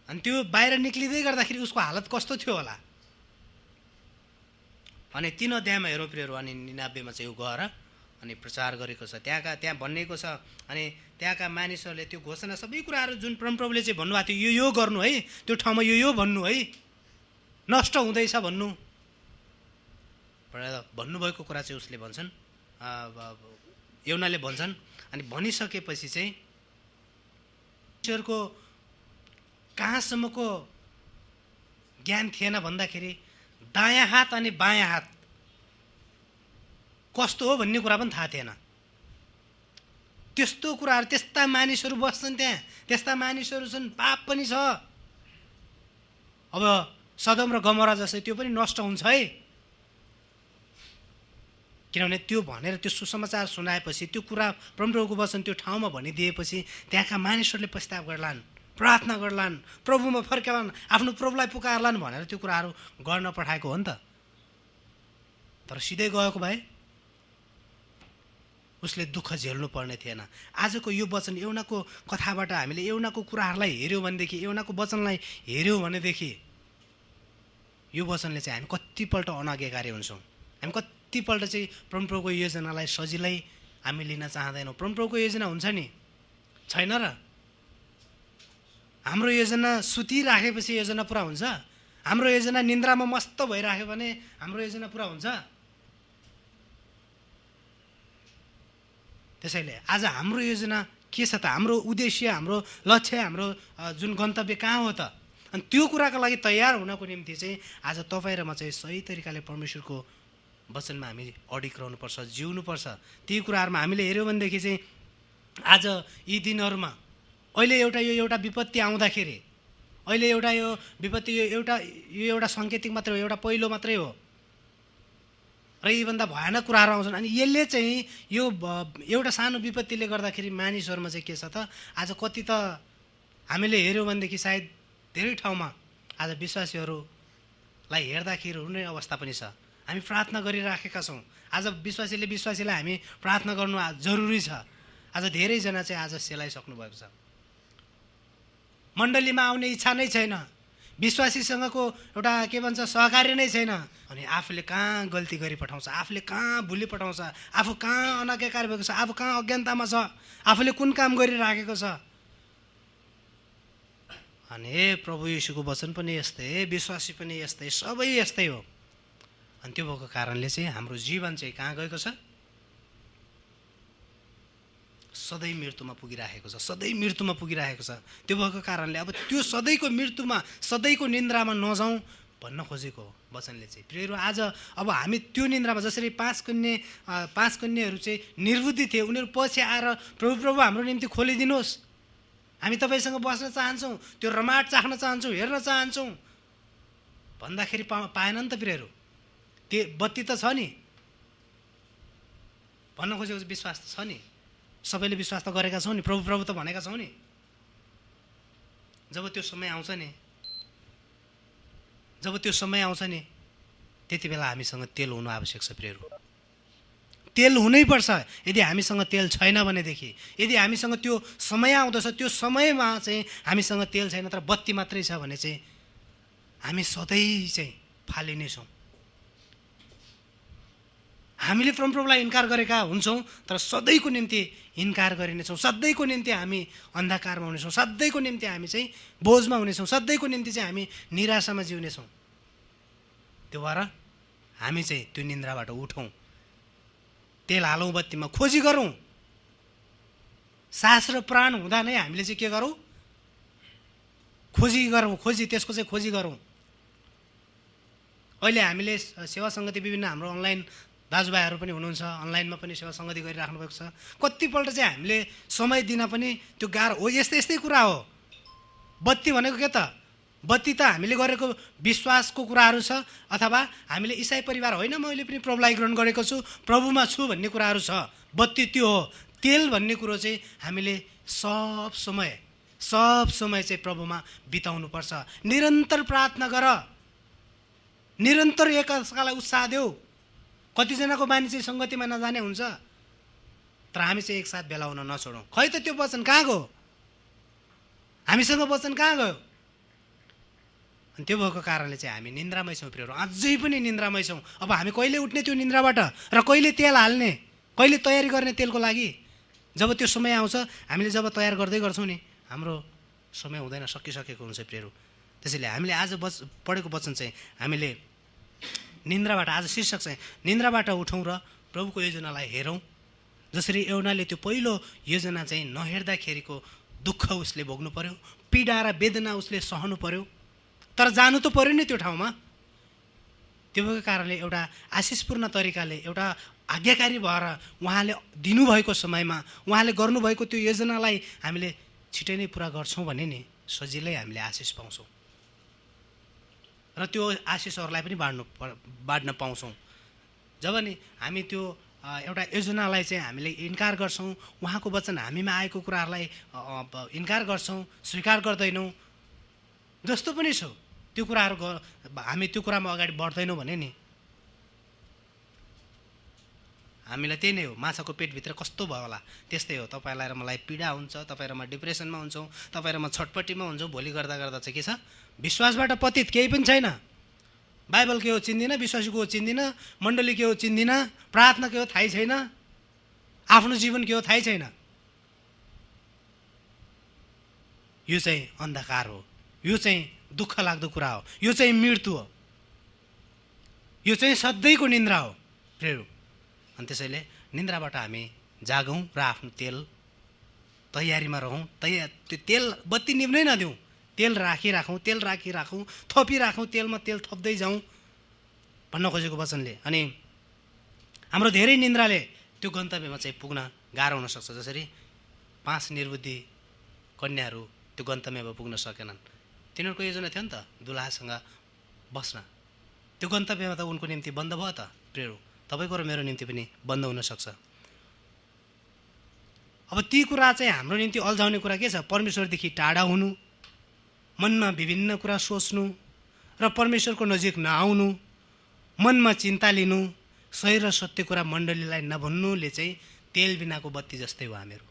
अनि त्यो बाहिर निक्लिँदै गर्दाखेरि उसको हालत कस्तो थियो होला। अनि 3 अध्यायमा हेरौँ प्रियहरू। अनि निनावेमा चाहिँ ऊ गएर अनि प्रचार गरेको छ। त्यहाँ भनिएको छ। अनि त्यहाँका मानिसहरूले त्यो घोषणा सबै कुराहरू जुन परमप्रभुले चाहिँ भन्नुभएको थियो, यो गर्नु है, त्यो ठाउँमा यो भन्नु है, नष्ट हुँदैछ भन्नु भन्नुभएको कुरा चाहिँ उसले भन्छन्, यौनाले भन्छन्। अनि भनिसकेपछि चाहिँ ईश्वरको कहाँसम्मको ज्ञान थिएन भन्दाखेरि दायाँ हात अनि बायाँ हात कस्तो हो भन्ने कुरा पनि थाहा थिएन। त्यस्तो कुराहरू, त्यस्ता मानिसहरू बस्छन् त्यहाँ, त्यस्ता मानिसहरू छन्, पाप पनि छ। अब सदम र गमोरा जस्तै त्यो पनि नष्ट हुन्छ है। किनभने त्यो भनेर त्यो सुसमाचार सुनाएपछि, त्यो कुरा परमप्रभुको वचन त्यो ठाउँमा भनिदिएपछि त्यहाँका मानिसहरूले पश्चाताप गर्लान्, प्रार्थना गर्लान्, प्रभुमा फर्केलान्, आफ्नो प्रभुलाई पुकारलान् भनेर त्यो कुराहरू गर्न पठाएको हो नि त। तर सिधै गएको भए उसले दुःख झेल्नु पर्ने थिएन। आजको यो वचन यौनाको कथाबाट हामीले यौनाको कुराहरूलाई हेऱ्यौँ भनेदेखि, यौनाको वचनलाई हेऱ्यौँ भनेदेखि यो वचनले चाहिँ हामी कतिपल्ट अनाज्ञाकारी हुन्छौँ। हामी कतिपल्ट चाहिँ परमप्रभुको योजनालाई सजिलै हामी लिन चाहँदैनौँ। परमप्रभुको योजना हुन्छ नि, छैन र? हाम्रो योजना सुतिराखेपछि योजना पुरा हुन्छ? हाम्रो योजना निन्द्रामा मस्त भइराख्यो भने हाम्रो योजना पुरा हुन्छ? त्यसैले आज हाम्रो योजना के छ त? हाम्रो उद्देश्य, हाम्रो लक्ष्य, हाम्रो जुन गन्तव्य कहाँ हो त? अनि त्यो कुराको लागि तयार हुनको निम्ति चाहिँ आज तपाईँ र म चाहिँ सही तरिकाले परमेश्वरको वचनमा हामी अडिग रहनुपर्छ, जिउनुपर्छ। ती कुराहरूमा हामीले हेऱ्यौँ भनेदेखि चाहिँ आज यी दिनहरूमा अहिले एउटा विपत्ति आउँदाखेरि, अहिले यो विपत्ति यो एउटा सङ्केतिक मात्रै हो, एउटा पहिलो मात्रै हो र यीभन्दा भयानक कुराहरू आउँछन्। अनि यसले चाहिँ यो एउटा सानो विपत्तिले गर्दाखेरि मानिसहरूमा चाहिँ के छ त? आज कति त हामीले हेऱ्यौँ भनेदेखि सायद धेरै ठाउँमा आज विश्वासीहरूलाई हेर्दाखेरि हुने अवस्था पनि छ। हामी प्रार्थना गरिराखेका छौँ। आज विश्वासीलाई हामी प्रार्थना गर्नु जरुरी छ। आज धेरैजना चाहिँ आज सेलाइसक्नु भएको छ। मण्डलीमा आउने इच्छा नै छैन, विश्वासीसँगको एउटा के भन्छ सहकार्य नै छैन। अनि आफूले कहाँ गल्ती गरी पठाउँछ, आफूले कहाँ भुली पठाउँछ, आफू कहाँ अनाज्ञाकारी भएको छ, आफू कहाँ अज्ञानतामा छ, आफूले कुन काम गरिराखेको छ। अनि हे प्रभु येशूको वचन पनि यस्तै, विश्वासी पनि यस्तै, सबै यस्तै हो। अनि त्यो भएको कारणले चाहिँ हाम्रो जीवन चाहिँ कहाँ गएको छ? सधैँ मृत्युमा पुगिरहेको छ, सधैँ मृत्युमा पुगिरहेको छ। त्यो भएको कारणले अब त्यो सधैँको मृत्युमा, सधैँको निन्द्रामा नजाउँ भन्न खोजेको वचनले चाहिँ। प्रियहरू, आज अब हामी त्यो निन्द्रामा, जसरी पाँच कन्याहरू चाहिँ निर्बुद्धि थिए, उनीहरू पछि आएर प्रभु प्रभु हाम्रो निम्ति खोलिदिनुहोस्, हामी तपाईँसँग बस्न चाहन्छौँ, त्यो रमाट चाख्न चाहन्छौँ, हेर्न चाहन्छौँ भन्दाखेरि पाएन नि त। प्रियहरू, त्यो बत्ती त छ नि, भन्न खोजेको विश्वास त छ नि, सबैले विश्वास त गरेका छौँ नि, प्रभु प्रभु त भनेका छौँ नि। जब त्यो समय आउँछ नि, जब त्यो समय आउँछ नि, त्यति बेला हामीसँग तेल हुनु आवश्यक छ। प्रियहरू, तेल हुनैपर्छ। यदि हामीसँग तेल छैन भनेदेखि, यदि हामीसँग त्यो समय आउँदछ, त्यो समयमा चाहिँ हामीसँग तेल छैन, तर बत्ती मात्रै छ भने चाहिँ हामी सधैँ चाहिँ फालिनेछौँ। हामीले परमप्रभुलाई इन्कार गरेका हुन्छौँ, तर सधैँको निम्ति इन्कार गरिनेछौँ, सधैँको निम्ति हामी अन्धकारमा हुनेछौँ, सधैँको निम्ति हामी चाहिँ बोझमा हुनेछौँ, सधैँको निम्ति चाहिँ हामी निराशामा जिउनेछौँ। त्यो भएर हामी चाहिँ त्यो निन्द्राबाट उठौँ, तेल हालौँ, बत्तीमा खोजी गरौँ। सास र प्राण हुँदा नै हामीले चाहिँ के गरौँ? खोजी गरौँ, त्यसको चाहिँ खोजी गरौँ। अहिले हामीले सेवा सङ्गति विभिन्न हाम्रो अनलाइन दाजुभाइहरू पनि हुनुहुन्छ, अनलाइनमा पनि सेवा सङ्गति गरिराख्नु भएको छ। कतिपल्ट चाहिँ हामीले समय दिन पनि त्यो गाह्रो हो। यस्तै कुरा हो। बत्ती भनेको के त? बत्ती त हामीले गरेको विश्वासको कुराहरू छ, अथवा हामीले इसाई परिवार होइन, मैले पनि प्रभुलाई ग्रहण गरेको छु, प्रभुमा छु भन्ने कुराहरू छ। बत्ती त्यो हो। तेल भन्ने कुरो चाहिँ हामीले सब समय चाहिँ प्रभुमा बिताउनुपर्छ। निरन्तर प्रार्थना गर, निरन्तर एकअर्कालाई उत्साह देऊ। कतिजनाको बानी चाहिँ सङ्गतिमा नजाने हुन्छ, तर हामी चाहिँ एकसाथ भेला हुन नछोडौँ। खै त त्यो वचन कहाँ गयो? हामीसँग वचन कहाँ गयो? अनि त्यो भएको कारणले चाहिँ हामी निन्द्रामै छौँ। प्रियहरू, अझै पनि निन्द्रामै छौँ। अब हामी कहिले उठ्ने त्यो निन्द्राबाट, र कहिले तेल हाल्ने, कहिले तयारी गर्ने तेलको लागि? जब त्यो समय आउँछ, हामीले जब तयार गर्दै गर्छौँ नि, हाम्रो समय हुँदैन, सकिसकेको हुन्छ। प्रियहरू, त्यसैले हामीले आज पढेको वचन चाहिँ हामीले निन्द्राबाट, आज शीर्षक चाहिँ निन्द्राबाट उठौँ र प्रभुको योजनालाई हेरौँ। जसरी एउटाले त्यो पहिलो योजना चाहिँ नहेर्दाखेरिको दुःख उसले भोग्नु पर्यो, पीडा र वेदना उसले सहनु पर्यो, तर जानु त पर्यो नि त्यो ठाउँमा। त्यो भएको कारणले एउटा आशिषपूर्ण तरिकाले, एउटा आज्ञाकारी भएर उहाँले दिनुभएको समयमा, उहाँले गर्नुभएको त्यो योजनालाई हामीले छिटै नै पुरा गर्छौँ भने नि सजिलै हामीले आशिष पाउँछौँ, र त्यो आशिषहरूलाई पनि बाँड्न पाउँछौँ। जब नि हामी त्यो एउटा योजनालाई चाहिँ हामीले इन्कार गर्छौँ, उहाँको वचन हामीमा आएको कुराहरूलाई इन्कार गर्छौँ, स्वीकार गर्दैनौँ, जस्तो पनि छ त्यो कुराहरू हामी त्यो कुरामा अगाडि बढ्दैनौँ भने नि हामीलाई त्यही नै हो। माछाको पेटभित्र कस्तो भयो होला, त्यस्तै हो। तपाईँलाई र मलाई पीडा हुन्छ, तपाईँ र म डिप्रेसनमा हुन्छौँ, तपाईँ र म छटपट्टिमा हुन्छौँ। भोलि गर्दा चाहिँ के छ? विश्वासबाट पतित केही पनि छैन। बाइबल के हो चिन्दिनँ, विश्वासी के हो चिन्दिनँ, मण्डली के हो चिन्दिनँ, प्रार्थना के हो थाहै छैन, आफ्नो जीवन के हो थाहै छैन। यो चाहिँ अन्धकार हो, यो चाहिँ दुःख लाग्दो कुरा हो, यो चाहिँ मृत्यु हो, यो चाहिँ सधैँको निन्द्रा हो। प्रियहरू, अनि त्यसैले निन्द्राबाट हामी जागौँ र आफ्नो तेल तयारीमा रहौँ। त्यो तेल बत्ती निभ्नै नदिउँ, तेल राखिराखौँ, थपिराखौँ, तेलमा तेल थप्दै जाउँ भन्न खोजेको वचनले। अनि हाम्रो धेरै निन्द्राले त्यो गन्तव्यमा चाहिँ पुग्न गाह्रो हुनसक्छ। जसरी 5 निर्बुद्धि कन्याहरू त्यो गन्तव्यमा पुग्न सकेनन्। तिनीहरूको योजना थियो नि त दुलहासँग बस्न, त्यो गन्तव्यमा त उनको निम्ति बन्द भयो त। प्रियहरू, तपाईँको र मेरो निम्ति पनि बन्द हुनसक्छ। अब ती कुरा चाहिँ हाम्रो निम्ति अल्झाउने कुरा के छ? परमेश्वरदेखि टाढा हुनु, मनमा विभिन्न कुरा सोच्नु र परमेश्वरको नजिक नआउनु, मनमा चिन्ता लिनु, सही र सत्य कुरा मण्डलीलाई नभन्नुले चाहिँ तेल बिनाको बत्ती जस्तै हो हामीहरू।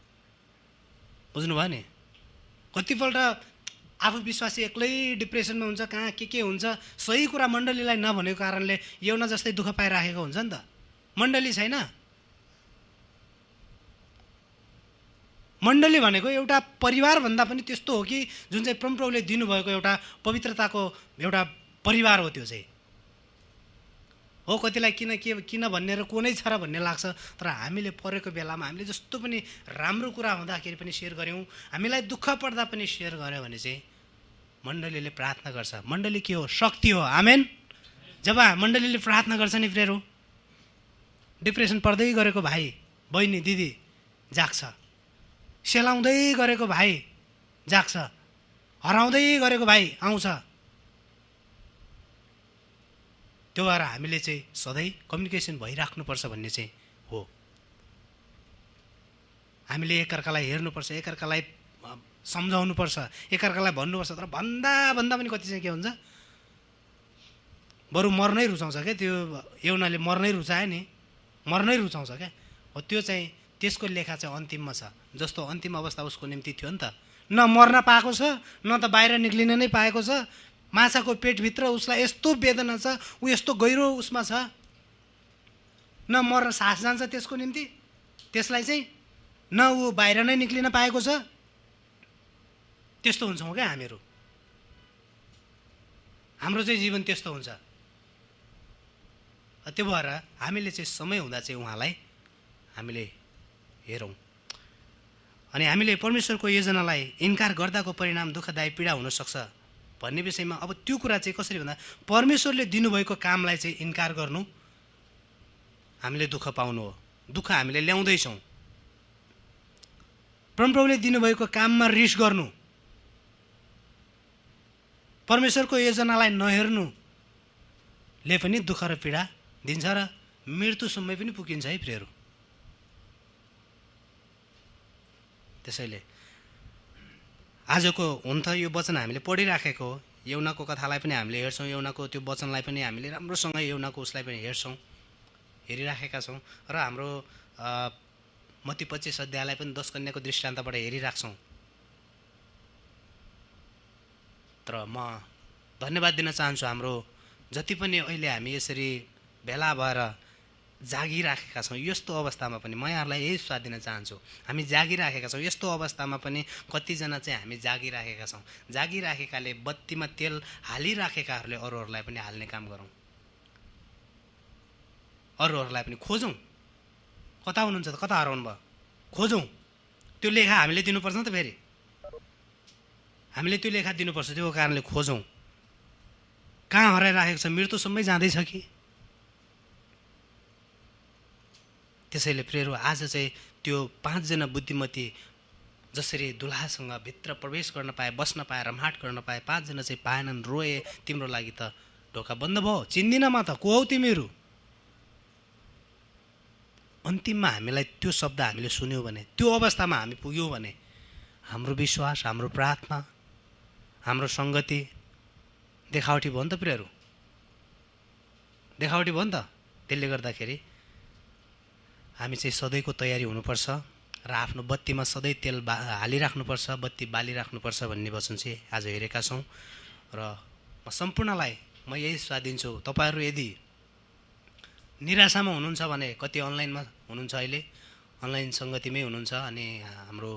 बुझ्नुभयो नि? कतिपल्ट आफू विश्वासी एक्लै डिप्रेसनमा हुन्छ, कहाँ के हुन्छ, सही कुरा मण्डलीलाई नभनेको कारणले यौना जस्तै दुःख पाइराखेको हुन्छ नि त। मण्डली छैन। मण्डली भनेको एउटा परिवारभन्दा पनि त्यस्तो हो कि जुन चाहिँ परमप्रभुले दिनुभएको एउटा पवित्रताको एउटा परिवार हो। त्यो चाहिँ हो, कतिलाई किन भन्ने र को नै छ र भन्ने लाग्छ, तर हामीले परेको बेलामा हामीले जस्तो पनि राम्रो कुरा हुँदाखेरि पनि सेयर गऱ्यौँ, हामीलाई दुःख पर्दा पनि सेयर गऱ्यौँ भने चाहिँ मण्डलीले प्रार्थना गर्छ। मण्डली के हो? शक्ति हो। आमेन। जब मण्डलीले प्रार्थना गर्छ नि फ्रेरो, डिप्रेसन पर्दै गरेको भाइ बहिनी दिदी जाग्छ, सेलाउँदै गरेको भाइ जाग्छ, हराउँदै गरेको भाइ आउँछ। त्यो भएर हामीले चाहिँ सधैँ कम्युनिकेसन भइराख्नुपर्छ भन्ने चाहिँ हो। हामीले एकअर्कालाई हेर्नुपर्छ, एकअर्कालाई सम्झाउनुपर्छ, एकअर्कालाई भन्नुपर्छ। तर भन्दा पनि कति चाहिँ के हुन्छ, बरु मर्नै रुचाउँछ क्या। त्यो एउटाले मर्नै रुचायो नि, मर्नै रुचाउँछ क्या हो। त्यो चाहिँ त्यसको लेखा चाहिँ अन्तिममा छ। जस्तो अन्तिम अवस्था उसको निम्ति थियो नि त, न मर्न पाएको छ, न त बाहिर निक्लिन नै पाएको छ। माछाको पेटभित्र उसलाई यस्तो वेदना छ, ऊ यस्तो गहिरो उसमा छ, न मर्न सास जान्छ त्यसको निम्ति, त्यसलाई चाहिँ न ऊ बाहिर नै निक्लिन पाएको छ। त्यस्तो हुन्छौँ क्या हामीहरू। हाम्रो चाहिँ जीवन त्यस्तो हुन्छ। त्यो भएर हामीले चाहिँ समय हुँदा चाहिँ उहाँलाई हामीले हेरौँ। अनि हामीले परमेश्वरको योजनालाई इन्कार गर्दाको परिणाम दुःखदायी पीडा हुनसक्छ भन्ने विषयमा अब त्यो कुरा चाहिँ कसरी भन्दा, परमेश्वरले दिनुभएको कामलाई चाहिँ इन्कार गर्नु हामीले दुःख पाउनु हो। दुःख हामीले ल्याउँदैछौँ। परमप्रभुले दिनुभएको काममा रिस गर्नु, परमेश्वरको योजनालाई नहेर्नुले पनि दुःख र पीडा दिन्छ र मृत्युसम्म पनि पुगिन्छ है प्रियहरू। त्यसैले आजको हुन त यो वचन हामीले पढिराखेको हो, यौनाको कथालाई पनि हामीले हेर्छौँ, यौनाको त्यो वचनलाई पनि हामीले राम्रोसँग यौनाको उसलाई पनि हेर्छौँ, हेरिराखेका छौँ। र हाम्रो मत्ती 25 अध्यायलाई पनि 10 कन्याको दृष्टान्तबाट हेरिराख्छौँ। तर म धन्यवाद दिन चाहन्छु हाम्रो जति पनि अहिले हामी यसरी भेला भएर जागिराखेका छौँ, यस्तो अवस्थामा पनि म यहाँहरूलाई यही स्वाद दिन चाहन्छु। हामी जागिराखेका छौँ, यस्तो अवस्थामा पनि कतिजना चाहिँ हामी जागिराखेका छौँ। जागिराखेकाले बत्तीमा तेल हालिराखेकाहरूले अरूहरूलाई पनि हाल्ने काम गरौँ, अरूहरूलाई पनि खोजौँ। कता हुनुहुन्छ त, कता हराउनु भयो, खोजौँ। त्यो लेखा हामीले दिनुपर्छ नि त, फेरि हामीले त्यो लेखा दिनुपर्छ। त्यो कारणले खोजौँ। कहाँ हराइराखेको छ, मृत्युसम्मै जाँदैछ कि। त्यसैले प्रियहरू आज चाहिँ त्यो 5 जना बुद्धिमती जसरी दुल्हासँग भित्र प्रवेश गर्न पाए, बस्न पाए, रमाट गर्न पाए, 5 जना चाहिँ पाएनन्, रोए। तिम्रो लागि त ढोका बन्द भयो, चिन्दिन म त, को हौ तिमीहरू। अन्तिममा हामीलाई त्यो शब्द हामीले सुन्यौँ भने, त्यो अवस्थामा हामी पुग्यौँ भने हाम्रो विश्वास, हाम्रो प्रार्थना, हाम्रो सङ्गति देखावटी भयो नि त प्रियहरू, देखावटी भयो नि त। त्यसले गर्दाखेरि हामी चाहिँ सधैँको तयारी हुनुपर्छ र आफ्नो बत्तीमा सधैँ तेल हालिराख्नुपर्छ, बत्ती बालिराख्नुपर्छ भन्ने वचन चाहिँ आज हेरेका छौँ। र म सम्पूर्णलाई म यही सल्लाह दिन्छु, तपाईँहरू यदि निराशामा हुनुहुन्छ भने, कति अनलाइनमा हुनुहुन्छ, अहिले अनलाइन सङ्गतिमै हुनुहुन्छ, अनि हाम्रो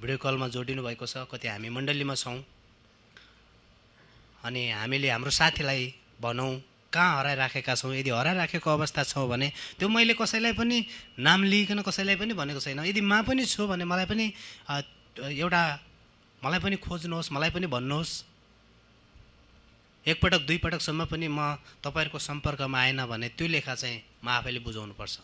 भिडियो कलमा जोडिनु भएको छ, कति हामी मण्डलीमा छौँ, अनि हामीले हाम्रो साथीलाई भनौँ कहाँ हराइराखेका छौँ। यदि हराइराखेको अवस्था छौँ भने त्यो मैले कसैलाई पनि नाम लिइकन कसैलाई पनि भनेको छैन। यदि म पनि छु भने मलाई पनि मलाई पनि खोज्नुहोस्, मलाई पनि भन्नुहोस्। एकपटक दुई पटकसम्म पनि म तपाईँहरूको सम्पर्कमा आएन भने त्यो लेखा चाहिँ म आफैले बुझाउनुपर्छ।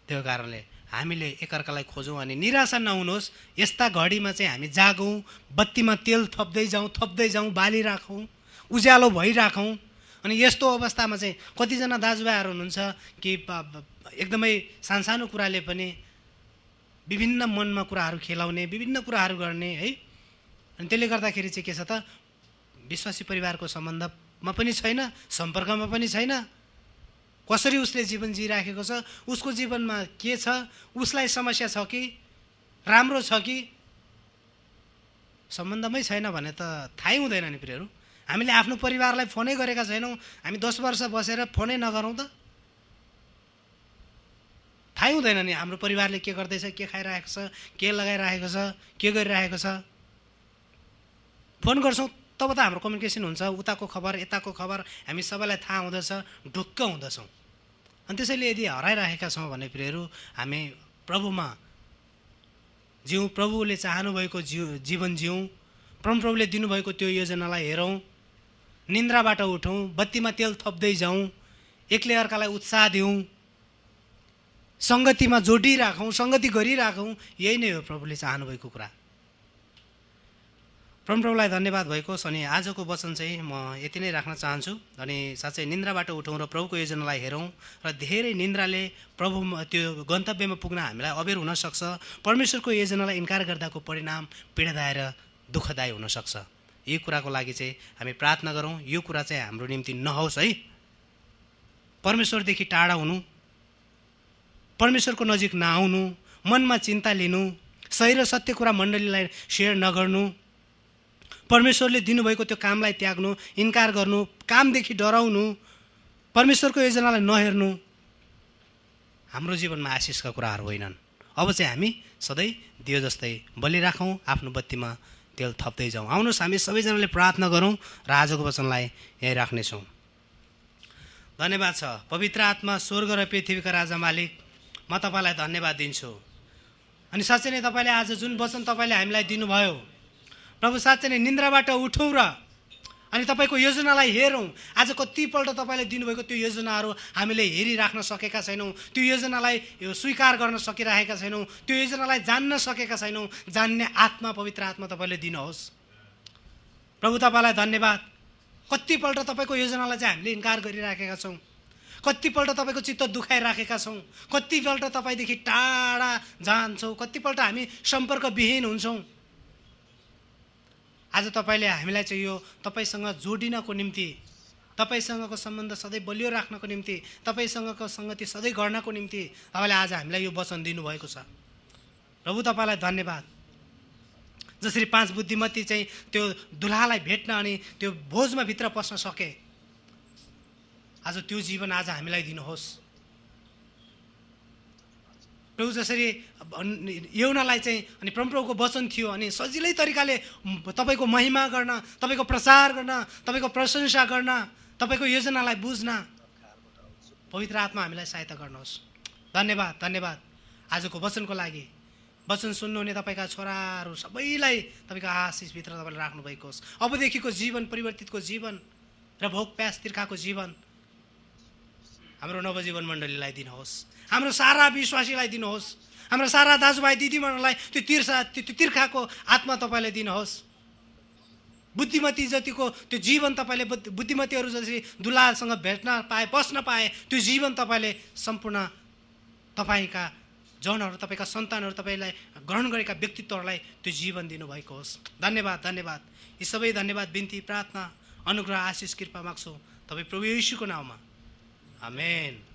त्यो कारणले हामीले एकअर्कालाई खोजौँ अनि निराशा नहुनुहोस्। यस्ता घडीमा चाहिँ हामी जागौँ, बत्तीमा तेल थप्दै जाउँ, बालिराखौँ, उज्यालो भइराखौँ। अनि यस्तो अवस्थामा चाहिँ कतिजना दाजुभाइहरू हुनुहुन्छ कि एकदमै सानसानो कुराले पनि विभिन्न मनमा कुराहरू खेलाउने, विभिन्न कुराहरू गर्ने है। अनि त्यसले गर्दाखेरि चाहिँ के छ त, विश्वासी परिवारको सम्बन्धमा पनि छैन, सम्पर्कमा पनि छैन। कसरी उसले जीवन जिइराखेको छ, उसको जीवनमा के छ, उसलाई समस्या छ कि राम्रो छ कि, सम्बन्धमै छैन भने त थाहै हुँदैन नि प्रियहरू। हामीले आफ्नो परिवारलाई फोनै गरेका छैनौँ, हामी 10 वर्ष बसेर फोनै नगरौँ त थाहै हुँदैन नि हाम्रो परिवारले के गर्दैछ, के खाइरहेको छ, के लगाइरहेको छ, के गरिरहेको छ। फोन गर्छौँ तब त हाम्रो कम्युनिकेसन हुन्छ, उताको खबर यताको खबर हामी सबैलाई थाहा हुँदछ, ढुक्क हुँदछौँ। अनि त्यसैले यदि हराइरहेका छौँ भने प्रियहरू हामी प्रभुमा जिउँ, प्रभुले चाहनुभएको जीवन जिउँ, परमप्रभुले दिनुभएको त्यो योजनालाई हेरौँ, निन्द्राबाट उठौँ, बत्तीमा तेल थप्दै जाउँ, एकले अर्कालाई उत्साह दिउँ, सङ्गतिमा जोडिराखौँ, सङ्गति गरिराखौँ। यही नै हो प्रभुले चाहनुभएको कुरा। परमप्रभुलाई धन्यवाद भएको छ। अनि आजको वचन चाहिँ म यति नै राख्न चाहन्छु। अनि साँच्चै निन्द्राबाट उठौँ र प्रभुको योजनालाई हेरौँ र धेरै निन्द्राले प्रभु त्यो गन्तव्यमा पुग्न हामीलाई अबेर हुनसक्छ। परमेश्वरको योजनालाई इन्कार गर्दाको परिणाम पीडादायी र दुःखदायी हुनसक्छ। यो कुराको लागि चाहिँ हामी प्रार्थना गरौँ, यो कुरा चाहिँ हाम्रो निम्ति नहोस् है। परमेश्वरदेखि टाढा हुनु, परमेश्वरको नजिक नआउनु, मनमा चिन्ता लिनु, सही र सत्य कुरा मण्डलीलाई सेयर नगर्नु, परमेश्वरले दिनुभएको त्यो कामलाई त्याग्नु, इन्कार गर्नु, कामदेखि डराउनु, परमेश्वरको योजनालाई नहेर्नु हाम्रो जीवनमा आशिषका कुराहरू होइनन्। अब चाहिँ हामी सधैँ दियो जस्तै बलिराखौँ, आफ्नो बत्तीमा तेल थप्दै जाउँ। आउनुहोस् हामी सबैजनाले प्रार्थना गरौँ र आजको वचनलाई यहीँ राख्नेछौँ। धन्यवाद छ पवित्र आत्मा, स्वर्ग र पृथ्वीका राजा मालिक, म तपाईँलाई धन्यवाद दिन्छु। अनि साँच्चै नै तपाईँले आज जुन वचन तपाईँले हामीलाई दिनुभयो प्रभु, साँच्चै नै निन्द्राबाट उठौँ र अनि तपाईँको योजनालाई हेरौँ। आज कतिपल्ट तपाईँले दिनुभएको त्यो योजनाहरू हामीले हेरिराख्न सकेका छैनौँ, त्यो योजनालाई स्वीकार गर्न सकिरहेका छैनौँ, त्यो योजनालाई जान्न सकेका छैनौँ। जान्ने आत्मा, पवित्र आत्मा तपाईँले दिनुहोस् प्रभु। तपाईँलाई धन्यवाद। कतिपल्ट तपाईँको योजनालाई चाहिँ हामीले इन्कार गरिराखेका छौँ, कतिपल्ट तपाईँको चित्त दुखाइराखेका छौँ, कतिपल्ट तपाईँदेखि टाढा जान्छौँ, कतिपल्ट हामी सम्पर्कविहीन हुन्छौँ। आज तपाईँले हामीलाई चाहिँ यो तपाईँसँग जोडिनको निम्ति, तपाईँसँगको सम्बन्ध सधैँ बलियो राख्नको निम्ति, तपाईँसँगको सङ्गति सधैँ गर्नको निम्ति तपाईँले आज हामीलाई यो वचन दिनुभएको छ प्रभु। तपाईँलाई धन्यवाद। जसरी 5 बुद्धिमती चाहिँ त्यो दुल्हालाई भेट्न अनि त्यो भोजमा भित्र पस्न सके, आज त्यो जीवन आज हामीलाई दिनुहोस् प्रभु। जसरी यौनालाई चाहिँ अनि परमप्रभुको वचन थियो अनि सजिलै तरिकाले तपाईँको महिमा गर्न, तपाईँको प्रचार गर्न, तपाईँको प्रशंसा गर्न, तपाईँको योजनालाई बुझ्न पवित्र आत्मा हामीलाई सहायता गर्नुहोस्। धन्यवाद, धन्यवाद आजको वचनको लागि। वचन सुन्नुहुने तपाईँका छोराहरू सबैलाई तपाईँको आशिषभित्र तपाईँले राख्नुभएको होस्। अबदेखिको जीवन, परिवर्तितको जीवन र भोक प्यास तिर्खाको जीवन हाम्रो नवजीवन मण्डलीलाई दिनुहोस्, हाम्रो सारा विश्वासीलाई दिनुहोस्, हाम्रो सारा दाजुभाइ दिदीबहिनीलाई त्यो तिर्खाको आत्मा तपाईँले दिनुहोस्। बुद्धिमती जतिको त्यो जीवन तपाईँले, बुद्धिमतीहरू जसरी दुलासँग भेट्न पाए, बस्न पाए, त्यो जीवन तपाईँले सम्पूर्ण तपाईँका जनहरू, तपाईँका सन्तानहरू, तपाईँलाई ग्रहण गरेका व्यक्तित्वहरूलाई त्यो जीवन दिनुभएको होस्। धन्यवाद, धन्यवाद। यी सबै धन्यवाद, बिन्ती, प्रार्थना, अनुग्रह, आशिष, कृपा माग्छौँ तपाईँ प्रभु येशूको नाममा। आमेन।